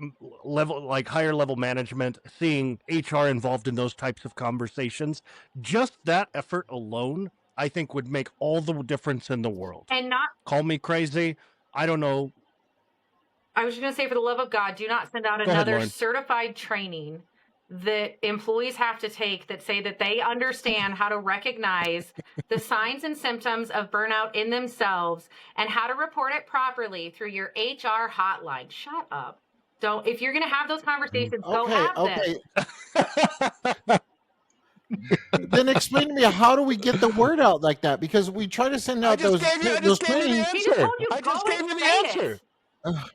Speaker 2: higher level management, seeing HR involved in those types of conversations? Just that effort alone, I think, would make all the difference in the world.
Speaker 4: And not
Speaker 2: call me crazy. I don't know.
Speaker 4: I was just going to say, for the love of God, do not send out
Speaker 2: Go ahead,
Speaker 4: another
Speaker 2: Lauren.
Speaker 4: certified training that employees have to take that say that they understand how to recognize the signs and symptoms of burnout in themselves and how to report it properly through your HR hotline. Shut up. Don't. If you're going to have those conversations, go
Speaker 1: Okay,
Speaker 4: have them.
Speaker 1: okay. Then explain to me, how do we get the word out like that? Because we try to send
Speaker 2: I
Speaker 1: out
Speaker 2: just
Speaker 1: those
Speaker 2: gave you
Speaker 1: those
Speaker 2: the
Speaker 1: trainings.
Speaker 4: He just
Speaker 2: answer.
Speaker 4: told you,
Speaker 2: I just
Speaker 4: go
Speaker 2: gave
Speaker 4: and
Speaker 2: you the
Speaker 4: say
Speaker 2: answer.
Speaker 4: it.
Speaker 1: Ugh.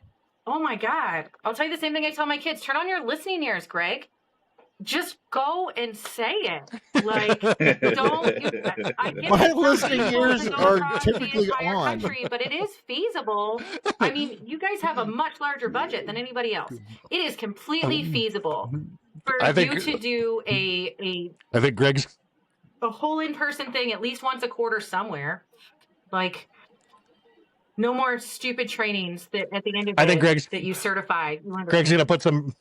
Speaker 4: Oh my God. I'll tell you the same thing I tell my kids. Turn on your listening ears, Greg. Just go and say it. Like, don't you, I get
Speaker 1: My
Speaker 4: it. Some
Speaker 1: listening
Speaker 4: people
Speaker 1: ears
Speaker 4: to go
Speaker 1: are
Speaker 4: across the
Speaker 1: typically
Speaker 4: entire
Speaker 1: on.
Speaker 4: country, but it is feasible. I mean, you guys have a much larger budget than anybody else. It is completely feasible for
Speaker 2: I think-
Speaker 4: you to do a
Speaker 2: I think Greg's.
Speaker 4: whole in-person thing at least once a quarter somewhere. Like, no more stupid trainings that at the end of
Speaker 2: I think
Speaker 4: it
Speaker 2: Greg's
Speaker 4: that you certify.
Speaker 2: Greg's gonna put some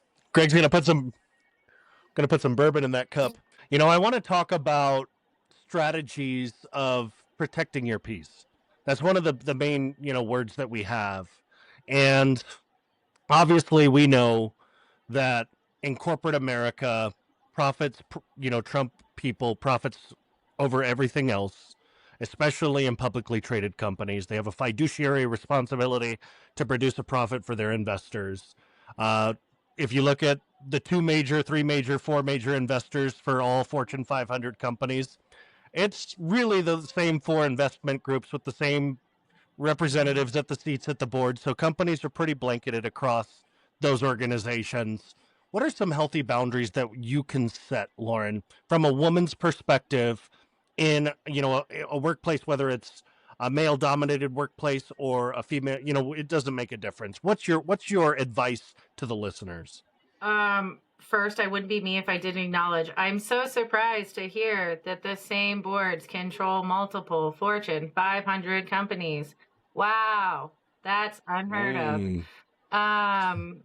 Speaker 2: bourbon in that cup. You know, I want to talk about strategies of protecting your peace. That's one of the main, words that we have. And obviously we know that in corporate America, profits, Trump people profits over everything else, especially in publicly traded companies. They have a fiduciary responsibility to produce a profit for their investors. If you look at the 2 major, 3 major, 4 major investors for all Fortune 500 companies, it's really the same 4 investment groups with the same representatives at the seats at the board. So companies are pretty blanketed across those organizations. What are some healthy boundaries that you can set, Lauren, from a woman's perspective in, a workplace, whether it's a male dominated workplace or a female, it doesn't make a difference. What's your advice to the listeners?
Speaker 4: First, I wouldn't be me if I didn't acknowledge. I'm so surprised to hear that the same boards control multiple Fortune 500 companies. Wow, that's unheard of. I'm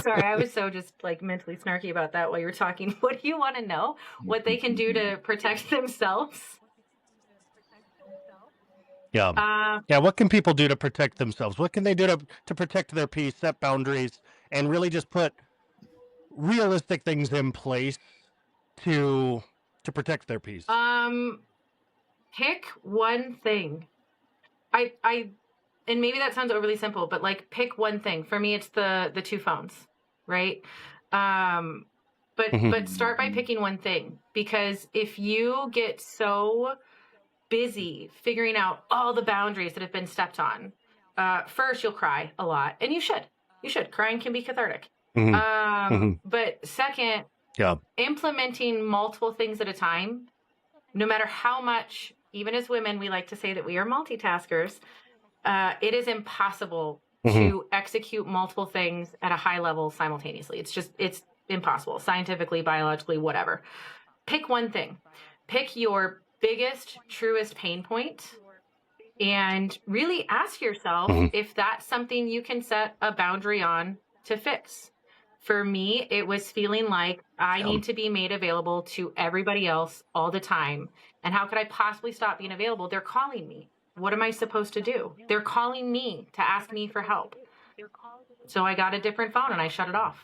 Speaker 4: sorry, I was so just like mentally snarky about that while you were talking. What do you want to know? What they can do to protect themselves?
Speaker 2: Yeah. What can people do to protect themselves? What can they do to protect their peace, set boundaries, and really just put realistic things in place to protect their peace?
Speaker 4: Pick one thing. And maybe that sounds overly simple, but like pick one thing. For me, it's the 2 phones, right? But start by picking one thing, because if you get so busy figuring out all the boundaries that have been stepped on, first you'll cry a lot, and you should. Crying can be cathartic. But second, implementing multiple things at a time, no matter how much, even as women, we like to say that we are multitaskers. It is impossible to execute multiple things at a high level simultaneously. It's impossible, scientifically, biologically, whatever. Pick one thing. Pick your biggest, truest pain point, and really ask yourself if that's something you can set a boundary on to fix. For me, it was feeling like I need to be made available to everybody else all the time. And how could I possibly stop being available? They're calling me. What am I supposed to do? They're calling me to ask me for help. So I got a different phone and I shut it off.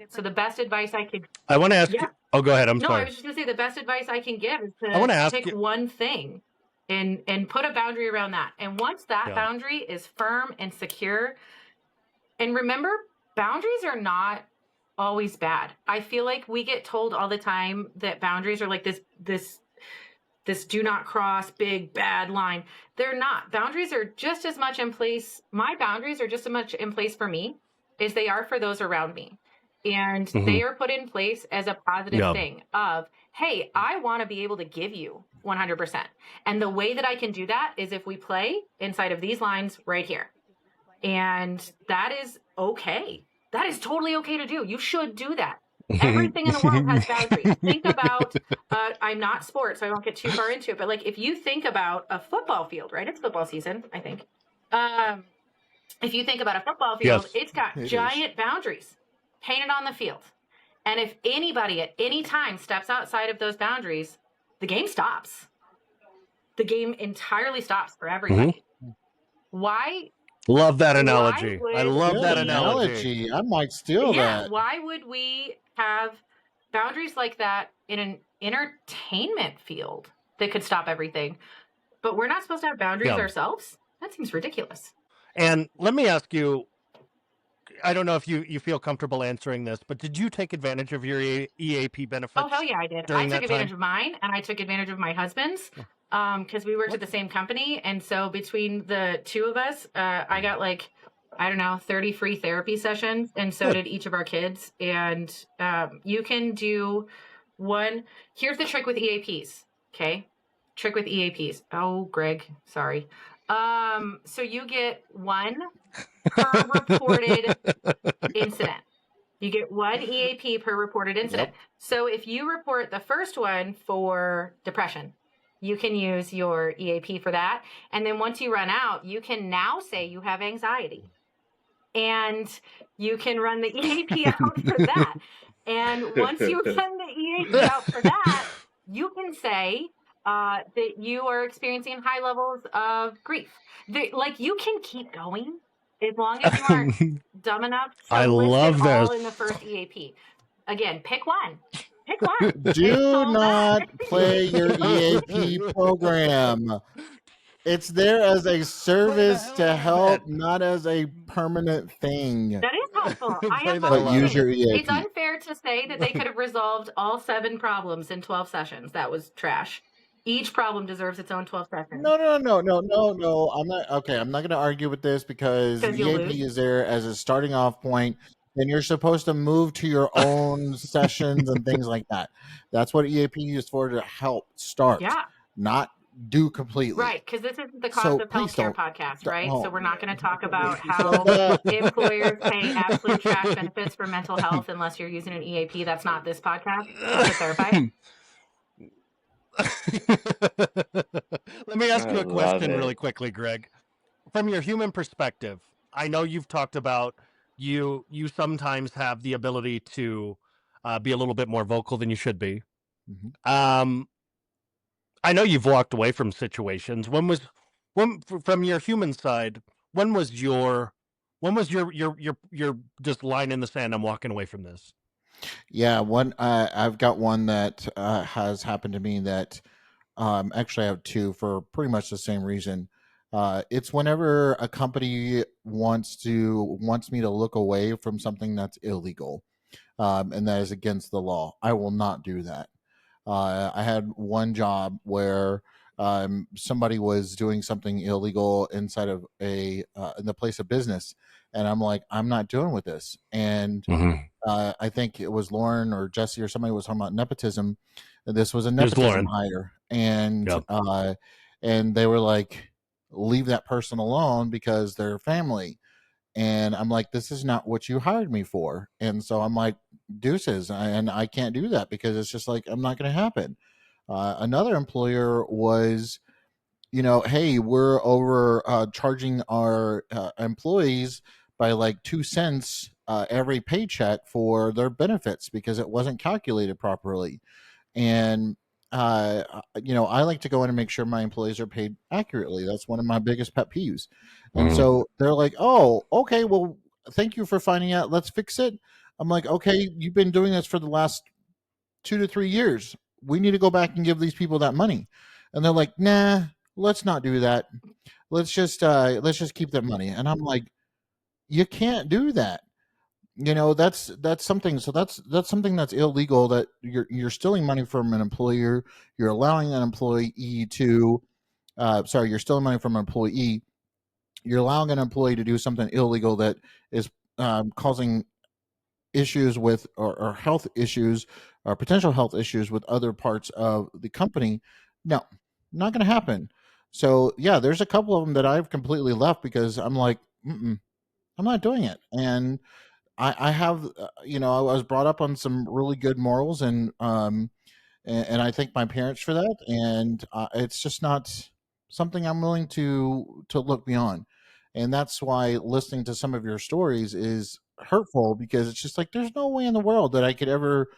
Speaker 4: So the best advice I could...
Speaker 2: I want to ask you... Oh, go ahead. I'm sorry.
Speaker 4: I was just going to say the best advice I can give is to pick one thing and put a boundary around that. And once that boundary is firm and secure, and remember, boundaries are not always bad. I feel like we get told all the time that boundaries are like this do not cross big bad line. They're not. Boundaries are just as much in place. My boundaries are just as much in place for me as they are for those around me. And they are put in place as a positive thing of, hey, I want to be able to give you 100%. And the way that I can do that is if we play inside of these lines right here. And that is okay. That is totally okay to do. You should do that. Everything in the world has boundaries. Think about, I'm not sports, so I won't get too far into it, but like if you think about a football field, right? It's football season, I think. If you think about a football field, it's got giant boundaries painted on the field. And if anybody at any time steps outside of those boundaries, the game stops. The game entirely stops for everybody. Why
Speaker 2: Love that
Speaker 4: why
Speaker 2: analogy. I
Speaker 4: would
Speaker 2: love that
Speaker 1: Good
Speaker 2: analogy.
Speaker 1: analogy. I might steal
Speaker 4: yeah,
Speaker 1: that.
Speaker 4: why would we have boundaries like that in an entertainment field that could stop everything? But we're not supposed to have boundaries
Speaker 2: Yeah.
Speaker 4: ourselves? That seems ridiculous.
Speaker 2: And let me ask you, I don't know if you feel comfortable answering this, but did you take advantage of your EAP benefits?
Speaker 4: Oh, hell yeah, I did. I
Speaker 2: during
Speaker 4: took
Speaker 2: that
Speaker 4: advantage
Speaker 2: time?
Speaker 4: of mine, and I took advantage of my husband's because we worked at the same company. And so between the two of us, I got like, I don't know, 30 free therapy sessions, and so
Speaker 2: Good.
Speaker 4: did each of our kids. And you can do one. Here's the trick with EAPs, okay? Trick with EAPs. Oh, Greg, sorry. So you get one per reported incident. You get one EAP per reported incident.
Speaker 1: Yep.
Speaker 4: So if you report the first one for depression, you can use your EAP for that. And then once you run out, you can now say you have anxiety. And you can run the EAP out for that. And once you run the EAP out for that, you can say that you are experiencing high levels of grief. Like, you can keep going as long as you aren't dumb enough to
Speaker 2: I
Speaker 4: list
Speaker 2: love
Speaker 4: it all
Speaker 2: this.
Speaker 4: in the first EAP. Again, pick one. Pick one. It's
Speaker 1: Do
Speaker 4: all
Speaker 1: not
Speaker 4: that.
Speaker 1: play your EAP program. It's there as a service
Speaker 2: hell
Speaker 1: to
Speaker 2: out of
Speaker 1: help,
Speaker 2: it.
Speaker 1: not as a permanent thing.
Speaker 4: That is helpful. I
Speaker 2: Play
Speaker 4: am
Speaker 2: the
Speaker 4: not
Speaker 1: But
Speaker 2: hell out
Speaker 1: use
Speaker 2: of
Speaker 1: your
Speaker 2: it.
Speaker 1: EAP.
Speaker 4: It's unfair to say that they could have resolved all 7 problems in 12 sessions. That was trash. Each problem deserves its own 12 sessions.
Speaker 1: No. I'm not okay. I'm not going to argue with this because
Speaker 4: Because you'll
Speaker 1: EAP
Speaker 4: lose.
Speaker 1: is there as a starting off point. Then you're supposed to move to your own sessions and things like that. That's what EAP is for, to help start,
Speaker 4: Yeah,
Speaker 1: not do completely.
Speaker 4: right. Because this isn't the
Speaker 1: So
Speaker 4: cost of
Speaker 1: please
Speaker 4: healthcare
Speaker 1: don't.
Speaker 4: podcast, right?
Speaker 1: Oh,
Speaker 4: So we're not going to talk about
Speaker 1: so
Speaker 4: how
Speaker 1: that
Speaker 4: employers pay absolute trash benefits for mental health unless you're using an EAP. That's not this podcast, just to clarify.
Speaker 2: Let me ask
Speaker 3: I
Speaker 2: you a
Speaker 3: love
Speaker 2: question
Speaker 3: it.
Speaker 2: really quickly, Greg. From your human perspective, I know you've talked about you sometimes have the ability to be a little bit more vocal than you should be.
Speaker 1: Mhm.
Speaker 2: I know you've walked away from situations. When from your human side, when was your just line in the sand? I'm walking away from this.
Speaker 1: Yeah, one. I've got one that has happened to me that actually I have two for pretty much the same reason. It's whenever a company wants me to look away from something that's illegal, and that is against the law. I will not do that. I had one job where somebody was doing something illegal inside of in the place of business, and I'm like, I'm not doing with this. And I think it was Lauren or Jesse or somebody was talking about nepotism. This was a
Speaker 2: Here's
Speaker 1: nepotism
Speaker 2: Lauren.
Speaker 1: hire, and
Speaker 2: Yep.
Speaker 1: and they were like, leave that person alone because they're family. And I'm like, this is not what you hired me for. And so I'm like, deuces, and I can't do that because it's just like, I'm not going to happen. Another employer was, hey, we're over charging our employees by like 2 cents every paycheck for their benefits because it wasn't calculated properly. And I like to go in and make sure my employees are paid accurately. That's one of my biggest pet peeves. And so they're like, oh, okay, well, thank you for finding out, let's fix it. I'm like, okay, you've been doing this for the last 2 to 3 years. We need to go back and give these people that money. And they're like, nah, let's not do that. Let's just keep that money. And I'm like, you can't do that. That's something. So that's something that's illegal, that you're stealing money from an employer. You're allowing an employee to you're stealing money from an employee. You're allowing an employee to do something illegal that is causing issues with, or health issues, or potential health issues with other parts of the company. No, not going to happen. So yeah, there's a couple of them that I've completely left because I'm like, I'm not doing it. And I have, I was brought up on some really good morals, and I thank my parents for that. And it's just not something I'm willing to look beyond. And that's why listening to some of your stories is hurtful, because it's just like, there's no way in the world that I could ever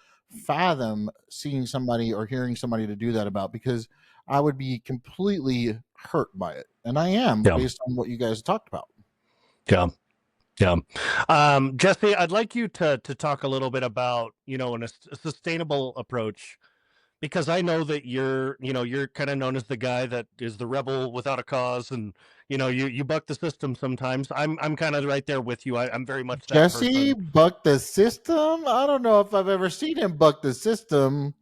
Speaker 1: fathom seeing somebody or hearing somebody to do that about, because I would be completely hurt by it, and I am
Speaker 2: Yeah.
Speaker 1: based on what you guys talked about.
Speaker 2: Yeah. Yeah. Jesse, I'd like you to talk a little bit about, a sustainable approach, because I know that you're kind of known as the guy that is the rebel without a cause, and you buck the system sometimes. I'm kind of right there with you. I'm very much that
Speaker 1: Jesse
Speaker 2: person.
Speaker 1: bucked the system. I don't know if I've ever seen him buck the system.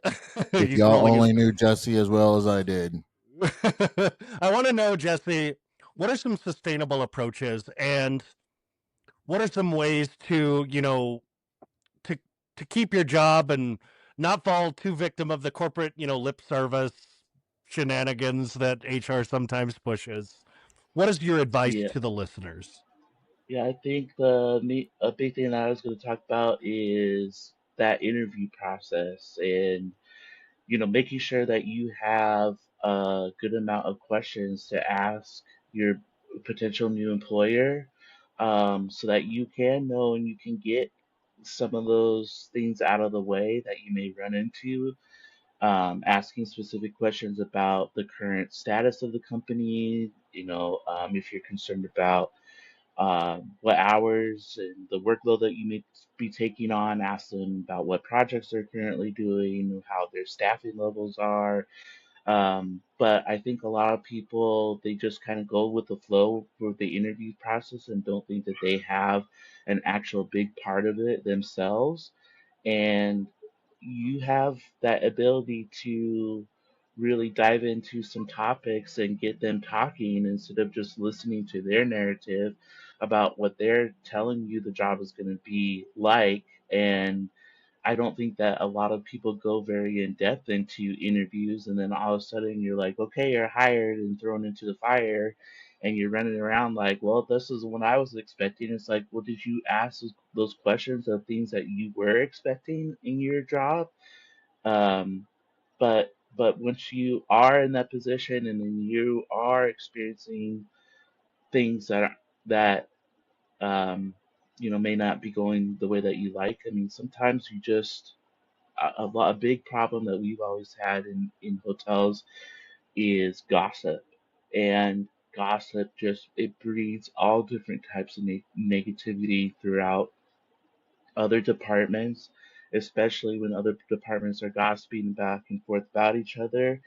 Speaker 1: If
Speaker 2: He's
Speaker 1: y'all
Speaker 2: rolling his
Speaker 1: only knew Jesse as well as I did.
Speaker 2: I want to know, Jesse, what are some sustainable approaches, and what are some ways to, to keep your job and not fall too victim of the corporate, lip service shenanigans that HR sometimes pushes? What is your advice
Speaker 3: Yeah,
Speaker 2: to the listeners?
Speaker 3: yeah. I think a big thing that I was going to talk about is that interview process, and making sure that you have a good amount of questions to ask your potential new employer, so that you can know and you can get some of those things out of the way that you may run into. Asking specific questions about the current status of the company, if you're concerned about what hours and the workload that you may be taking on, ask them about what projects they're currently doing, how their staffing levels are. But I think a lot of people, they just kind of go with the flow for the interview process and don't think that they have an actual big part of it themselves. And you have that ability to really dive into some topics and get them talking instead of just listening to their narrative about what they're telling you the job is going to be like. And I don't think that a lot of people go very in depth into interviews, and then all of a sudden you're like, okay, you're hired and thrown into the fire, and you're running around like, well, this is what I was expecting. It's like, well, did you ask those questions of things that you were expecting in your job? Um, but once you are in that position and then you are experiencing things that may not be going the way that you like. I mean, sometimes you just a big problem that we've always had in hotels is gossip, and gossip just it breeds all different types of negativity throughout other departments, especially when other departments are gossiping back and forth about each other.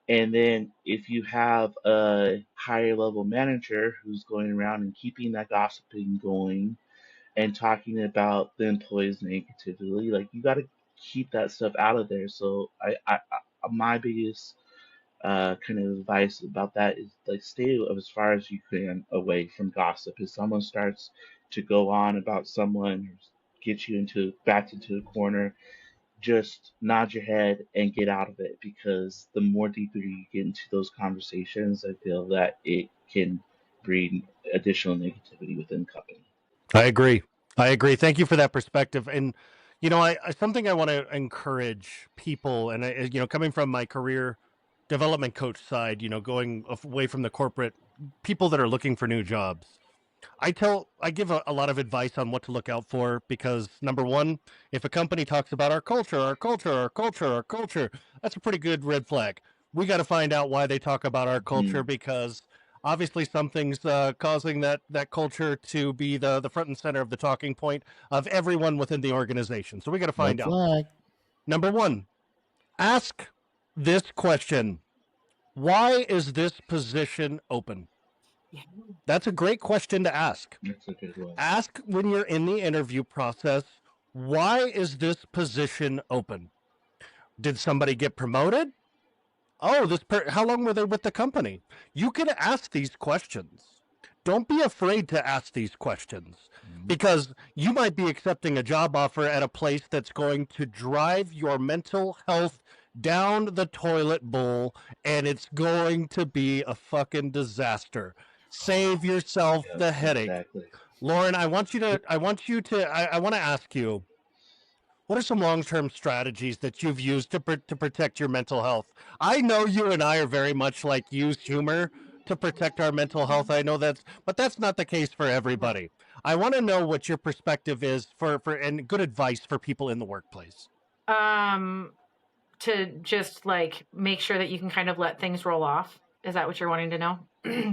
Speaker 3: And then if you have a higher level manager who's going around and keeping that gossiping going and talking about the employees negatively, like you got to keep that stuff out of there. So my biggest kind of advice about that is like stay as far as you can away from gossip. If someone starts to go on about someone or get you back into the corner, just nod your head and get out of it, because the more deeper you get into those conversations, I feel that it can breed additional negativity within the company.
Speaker 2: I agree. I agree. Thank you for that perspective. And something I want to encourage people, and coming from my career development coach side, going away from the corporate people that are looking for new jobs. I give a lot of advice on what to look out for, because number one, if a company talks about our culture, that's a pretty good red flag. We got to find out why they talk about our culture, because obviously something's causing that culture to be the front and center of the talking point of everyone within the organization. So we got to find
Speaker 1: Red
Speaker 2: out.
Speaker 1: flag.
Speaker 2: Number one, ask this question: why is this position open? That's a great question to ask.
Speaker 3: That's a good one.
Speaker 2: Ask when you're in the interview process, why is this position open? Did somebody get promoted? Oh, how long were they with the company? You can ask these questions. Don't be afraid to ask these questions, because you might be accepting a job offer at a place that's going to drive your mental health down the toilet bowl, and it's going to be a fucking disaster. Save yourself
Speaker 3: Yep,
Speaker 2: the headache.
Speaker 3: exactly.
Speaker 2: Lauren, I want to ask you, what are some long-term strategies that you've used to protect your mental health? I know you and I are very much like use humor to protect our mental health. I know but that's not the case for everybody. I want to know what your perspective is for and good advice for people in the workplace.
Speaker 4: To just like make sure that you can kind of let things roll off Is that what you're wanting to know?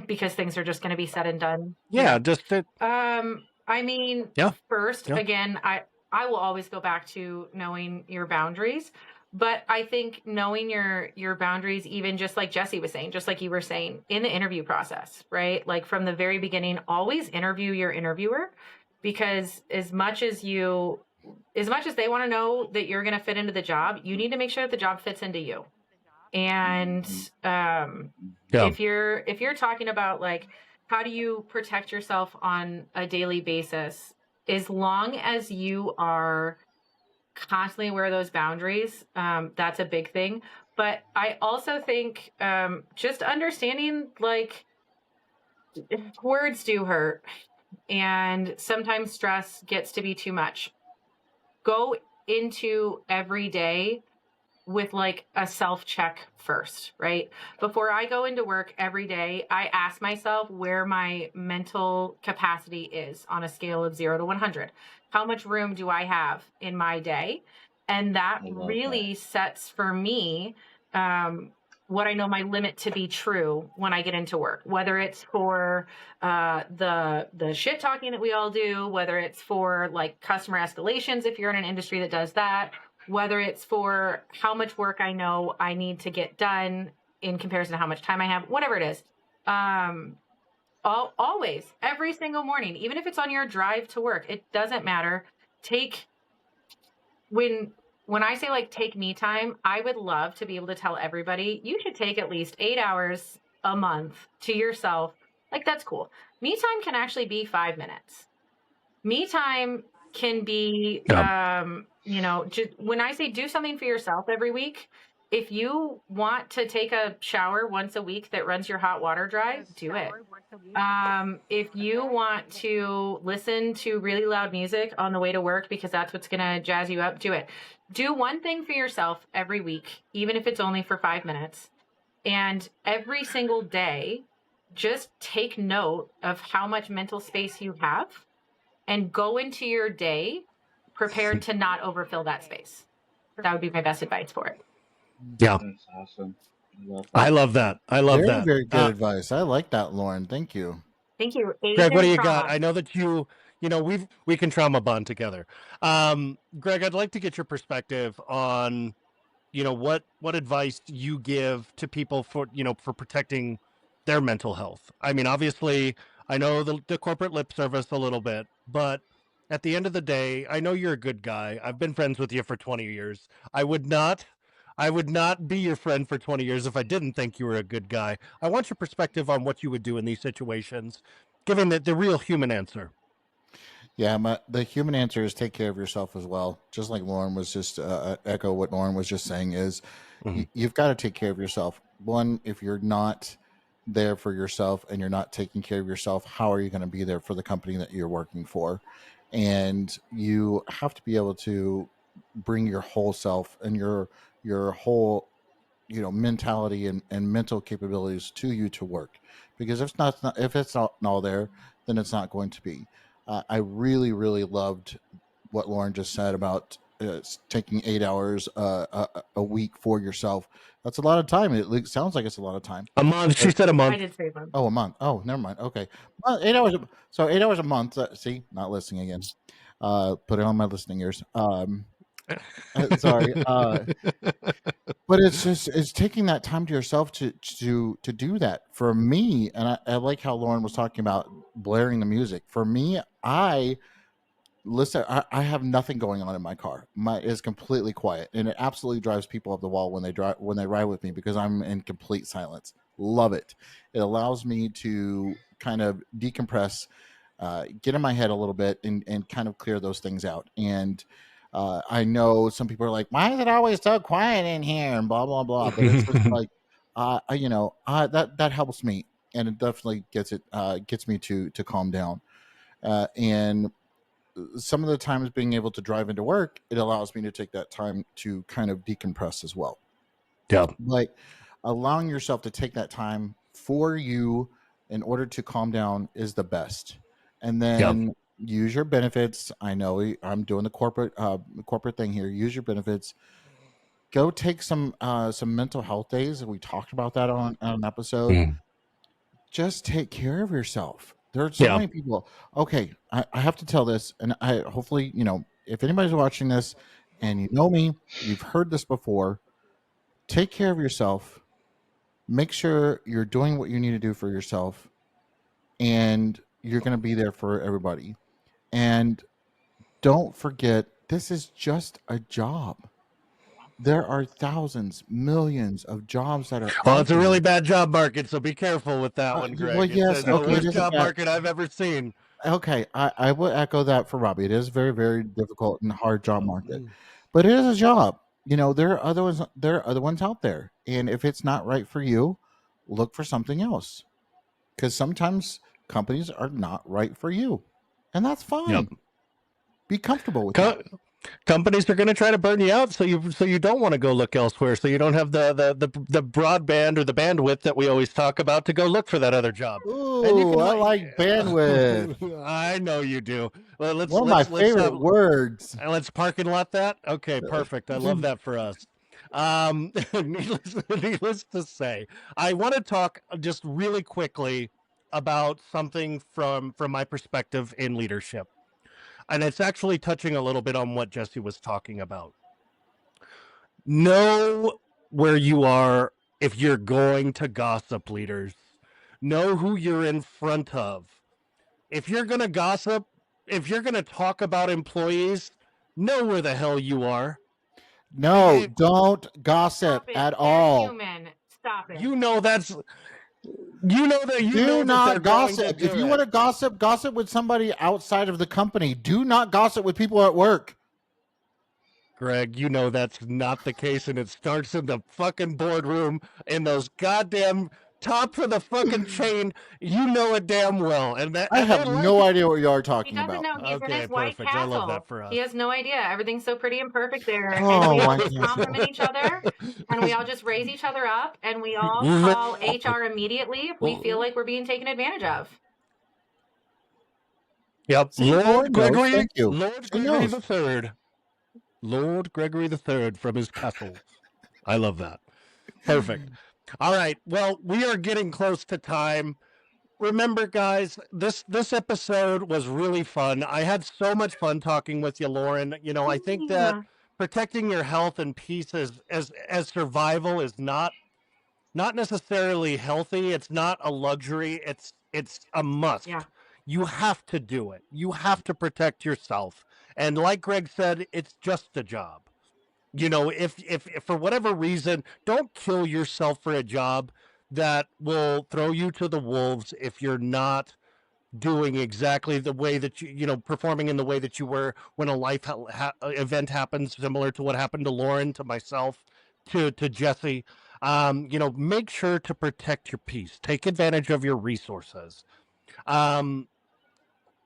Speaker 4: Because things are just going to be said and done.
Speaker 2: Yeah, just
Speaker 4: I mean,
Speaker 2: Yeah.
Speaker 4: first,
Speaker 2: Yeah.
Speaker 4: again, I will always go back to knowing your boundaries, but I think knowing your boundaries, even just like Jesse was saying, just like you were saying in the interview process, right? Like from the very beginning, always interview your interviewer, because as much as they want to know that you're going to fit into the job, you need to make sure that the job fits into you. And
Speaker 2: Yeah.
Speaker 4: if you're talking about like how do you protect yourself on a daily basis, as long as you are constantly aware of those boundaries, that's a big thing. But I also think just understanding like words do hurt, and sometimes stress gets to be too much. Go into every day with like a self check first, right? Before I go into work every day, I ask myself where my mental capacity is on a scale of 0 to 100. How much room do I have in my day? And that
Speaker 3: I love
Speaker 4: really sets for me what I know my limit to be true when I get into work, whether it's for the shit talking that we all do, whether it's for like customer escalations if you're in an industry that does that, whether it's for how much work I know I need to get done in comparison to how much time I have, whatever it is. Always, every single morning, even if it's on your drive to work, it doesn't matter. When I say like take me time, I would love to be able to tell everybody you should take at least 8 hours a month to yourself. Like that's cool. Me time can actually be 5 minutes. Me time can be, just when I say do something for yourself every week, if you want to take a shower once a week that runs your hot water dry, do it. If you want to listen to really loud music on the way to work because that's what's going to jazz you up, do it. Do one thing for yourself every week, even if it's only for 5 minutes. And every single day, just take note of how much mental space you have and go into your day prepared to not overfill that space. That would be my best advice for it.
Speaker 2: Yeah.
Speaker 3: That's awesome.
Speaker 2: I love that. I love
Speaker 1: Very,
Speaker 2: that.
Speaker 1: very good advice. I like that, Lauren. Thank you.
Speaker 4: Thank you.
Speaker 2: Greg, what do you
Speaker 4: Trauma.
Speaker 2: got? I know that we can trauma bond together. Greg, I'd like to get your perspective on, what advice you give to people for protecting their mental health. I mean, obviously, I know the corporate lip service a little bit, but at the end of the day, I know you're a good guy. I've been friends with you for 20 years. I would not be your friend for 20 years if I didn't think you were a good guy. I want your perspective on what you would do in these situations, given that the real human answer.
Speaker 1: Yeah, the human answer is take care of yourself as well. Just like Lauren was just echo what Lauren was just saying is you've got to take care of yourself. One, if you're not there for yourself and you're not taking care of yourself, how are you going to be there for the company that you're working for? And you have to be able to bring your whole self and your whole mentality and mental capabilities to you to work, because if it's not all there, then it's not going to be. I really, really loved what Lauren just said about taking 8 hours a week for yourself. That's a lot of time. It sounds like it's a lot of time.
Speaker 2: A month. She said a month.
Speaker 4: I did say a month.
Speaker 1: Oh, a month. Oh, never mind. Okay. 8 hours. So 8 hours a month. See, not listening again. Put it on my listening ears. Sorry. But it's taking that time to yourself to do that. For me, and I like how Lauren was talking about blaring the music. For me, I have nothing going on in my car. It's completely quiet, and it absolutely drives people up the wall when they ride with me, because I'm in complete silence. Love it. It allows me to kind of decompress, get in my head a little bit, and kind of clear those things out. And I know some people are like, why is it always so quiet in here and blah, blah, blah. But it's just like, that helps me. And it definitely gets me to calm down. And some of the times being able to drive into work, it allows me to take that time to kind of decompress as well.
Speaker 2: Yeah.
Speaker 1: Like allowing yourself to take that time for you in order to calm down is the best. And then use your benefits. I know I'm doing the corporate thing here. Use your benefits. go take some mental health days. We talked about that on an episode.
Speaker 2: Mm.
Speaker 1: Just take care of yourself. There are so
Speaker 2: Yeah.
Speaker 1: many people. Okay, I have to tell this, and I hopefully, if anybody's watching this and you know me, you've heard this before. Take care of yourself. Make sure you're doing what you need to do for yourself, and you're going to be there for everybody. And don't forget, this is just a job. There are thousands, millions of jobs that are
Speaker 2: Well,
Speaker 1: out
Speaker 2: it's a
Speaker 1: there.
Speaker 2: really bad job market, so be careful with that one, Greg.
Speaker 1: Well, yes,
Speaker 2: It's the
Speaker 1: okay, it
Speaker 2: worst
Speaker 1: is a
Speaker 2: job
Speaker 1: bad.
Speaker 2: market I've ever seen.
Speaker 1: Okay, I will echo that for Robbie. It is a very, very difficult and hard job market,
Speaker 2: Mm.
Speaker 1: but it is a job. There are other ones. There are other ones out there, and if it's not right for you, look for something else. Because sometimes companies are not right for you, and that's fine.
Speaker 2: Yep.
Speaker 1: Be comfortable with that.
Speaker 2: Companies are going to try to burn you out, so you don't want to go look elsewhere, so you don't have the broadband or the bandwidth that we always talk about to go look for that other job.
Speaker 1: Ooh, I like bandwidth.
Speaker 2: I know you do. Well,
Speaker 1: One of my favorite words.
Speaker 2: Let's parking lot that. Okay, perfect. I love that for us. Needless to say, I want to talk just really quickly about something from my perspective in leadership. And it's actually touching a little bit on what Jesse was talking about. Know where you are if you're going to gossip, leaders. Know who you're in front of. If you're going to gossip, if you're going to talk about employees, know where the hell you are.
Speaker 1: No, don't gossip
Speaker 4: Stop it.
Speaker 1: at
Speaker 4: They're
Speaker 1: all.
Speaker 4: human. Stop it.
Speaker 2: You know that's... You know that you
Speaker 1: do
Speaker 2: know
Speaker 1: not
Speaker 2: that
Speaker 1: gossip. If you want to gossip with somebody outside of the company. Do not gossip with people at work.
Speaker 2: Greg, you know that's not the case, and it starts in the fucking boardroom in those goddamn top of the fucking chain. You know it damn well, and that
Speaker 1: I have no idea what you are
Speaker 4: He
Speaker 1: talking
Speaker 4: doesn't
Speaker 1: about.
Speaker 4: know. He's in his white
Speaker 2: perfect.
Speaker 4: castle.
Speaker 2: I love that for us.
Speaker 4: He has no idea. Everything's so pretty and perfect there.
Speaker 1: Oh,
Speaker 4: And we all
Speaker 1: White
Speaker 4: just
Speaker 1: Castle.
Speaker 4: compliment each other. And we all just raise each other up. And we all call HR immediately if we feel like we're being taken advantage of.
Speaker 2: Yep.
Speaker 1: See, Lord knows. Thank you.
Speaker 2: Lord
Speaker 1: She
Speaker 2: Gregory
Speaker 1: knows.
Speaker 2: the Third. Lord Gregory the Third from his castle. I love that. Perfect. All right. Well, we are getting close to time. Remember, guys, this episode was really fun. I had so much fun talking with you, Lauren. I think that protecting your health and peace as survival is not necessarily healthy. It's not a luxury. It's a must.
Speaker 4: Yeah.
Speaker 2: You have to do it. You have to protect yourself. And like Greg said, it's just a job. If for whatever reason, don't kill yourself for a job that will throw you to the wolves if you're not doing exactly the way that performing in the way that you were when a life event happens, similar to what happened to Lauren, to myself, to Jesse. Make sure to protect your peace. Take advantage of your resources.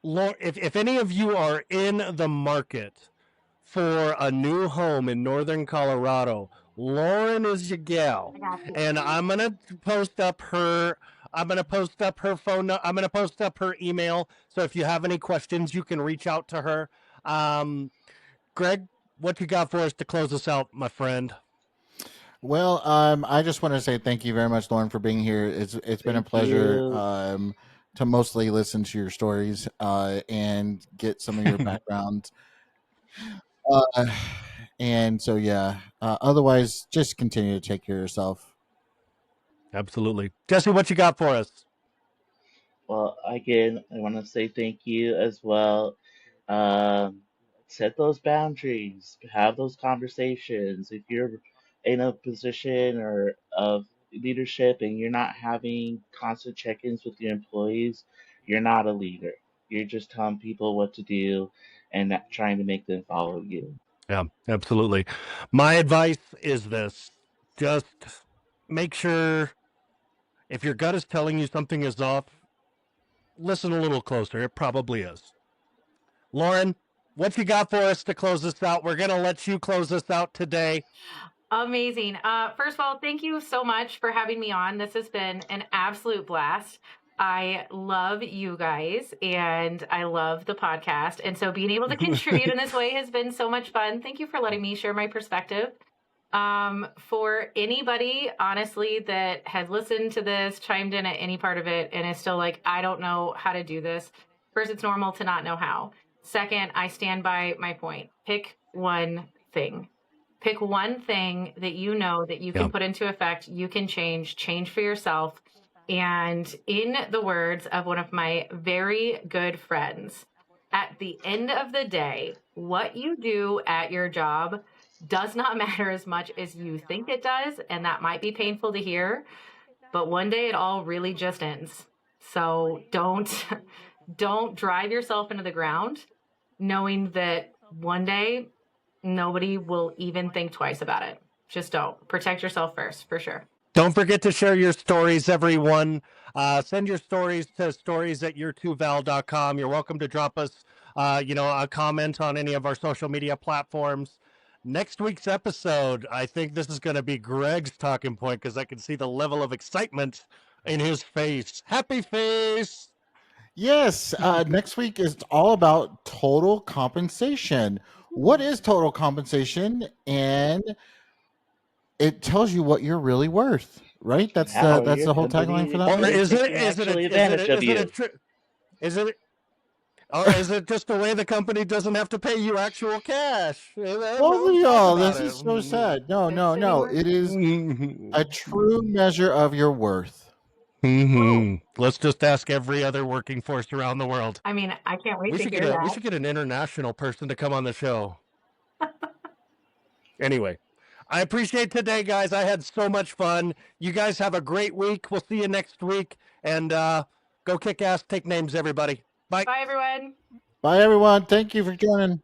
Speaker 2: If any of you are in the market for a new home in northern Colorado, Lauren is your gal, and I'm gonna post up her phone. I'm gonna post up her email. So if you have any questions, you can reach out to her. Greg, what you got for us to close us out, my friend?
Speaker 1: Well, I just want to say thank you very much, Lauren, for being here. It's been a pleasure to mostly listen to your stories and get some of your background. And so, yeah, otherwise, just continue to take care of yourself.
Speaker 2: Absolutely. Jesse, what you got for us?
Speaker 3: Well, again, I want to say thank you as well. Set those boundaries, have those conversations. If you're in a position or of leadership and you're not having constant check-ins with your employees, you're not a leader. You're just telling people what to do and not trying to make them follow you.
Speaker 2: Yeah, absolutely. My advice is this: just make sure if your gut is telling you something is off, listen a little closer. It probably is. Lauren, what you got for us to close this out? We're going to let you close this out today.
Speaker 4: Amazing. First of all, thank you so much for having me on. This has been an absolute blast. I love you guys and I love the podcast. And so being able to contribute in this way has been so much fun. Thank you for letting me share my perspective. For anybody, honestly, that has listened to this, chimed in at any part of it, and is still like, I don't know how to do this. First, it's normal to not know how. Second, I stand by my point. Pick one thing. Pick one thing that you know that you can put into effect, you can change for yourself. And in the words of one of my very good friends, at the end of the day, what you do at your job does not matter as much as you think it does. And that might be painful to hear, but one day it all really just ends. So don't drive yourself into the ground knowing that one day nobody will even think twice about it. Just don't. Protect yourself first, for sure.
Speaker 2: Don't forget to share your stories, everyone. Send your stories to stories@yourtoval.com. You're welcome to drop us, a comment on any of our social media platforms. Next week's episode, I think this is going to be Greg's talking point because I can see the level of excitement in his face. Happy face!
Speaker 1: Yes, next week is all about total compensation. What is total compensation? And it tells you what you're really worth, right? That's
Speaker 3: How
Speaker 1: the
Speaker 3: your
Speaker 1: whole tagline for that.
Speaker 3: company
Speaker 2: Or
Speaker 1: one?
Speaker 3: is
Speaker 2: is it?
Speaker 3: taking
Speaker 2: Is it?
Speaker 3: actually
Speaker 2: Is
Speaker 3: advantage
Speaker 2: it?
Speaker 3: of
Speaker 2: Is
Speaker 3: you?
Speaker 2: it? Is it? Or is it just a way the company doesn't have to pay you actual cash?
Speaker 1: Oh,
Speaker 2: Let's talk
Speaker 1: y'all,
Speaker 2: about
Speaker 1: this is
Speaker 2: it.
Speaker 1: so sad. No,
Speaker 4: Good
Speaker 1: no,
Speaker 4: city
Speaker 1: no.
Speaker 4: work.
Speaker 1: It is a true measure of your worth.
Speaker 2: Let's just ask every other working force around the world.
Speaker 4: I mean, I can't wait
Speaker 2: We
Speaker 4: to
Speaker 2: should
Speaker 4: hear
Speaker 2: get
Speaker 4: that.
Speaker 2: we should get an international person to come on the show. Anyway, I appreciate today, guys. I had so much fun. You guys have a great week. We'll see you next week. And go kick ass, take names, everybody. Bye.
Speaker 4: Bye, everyone.
Speaker 1: Bye, everyone. Thank you for joining.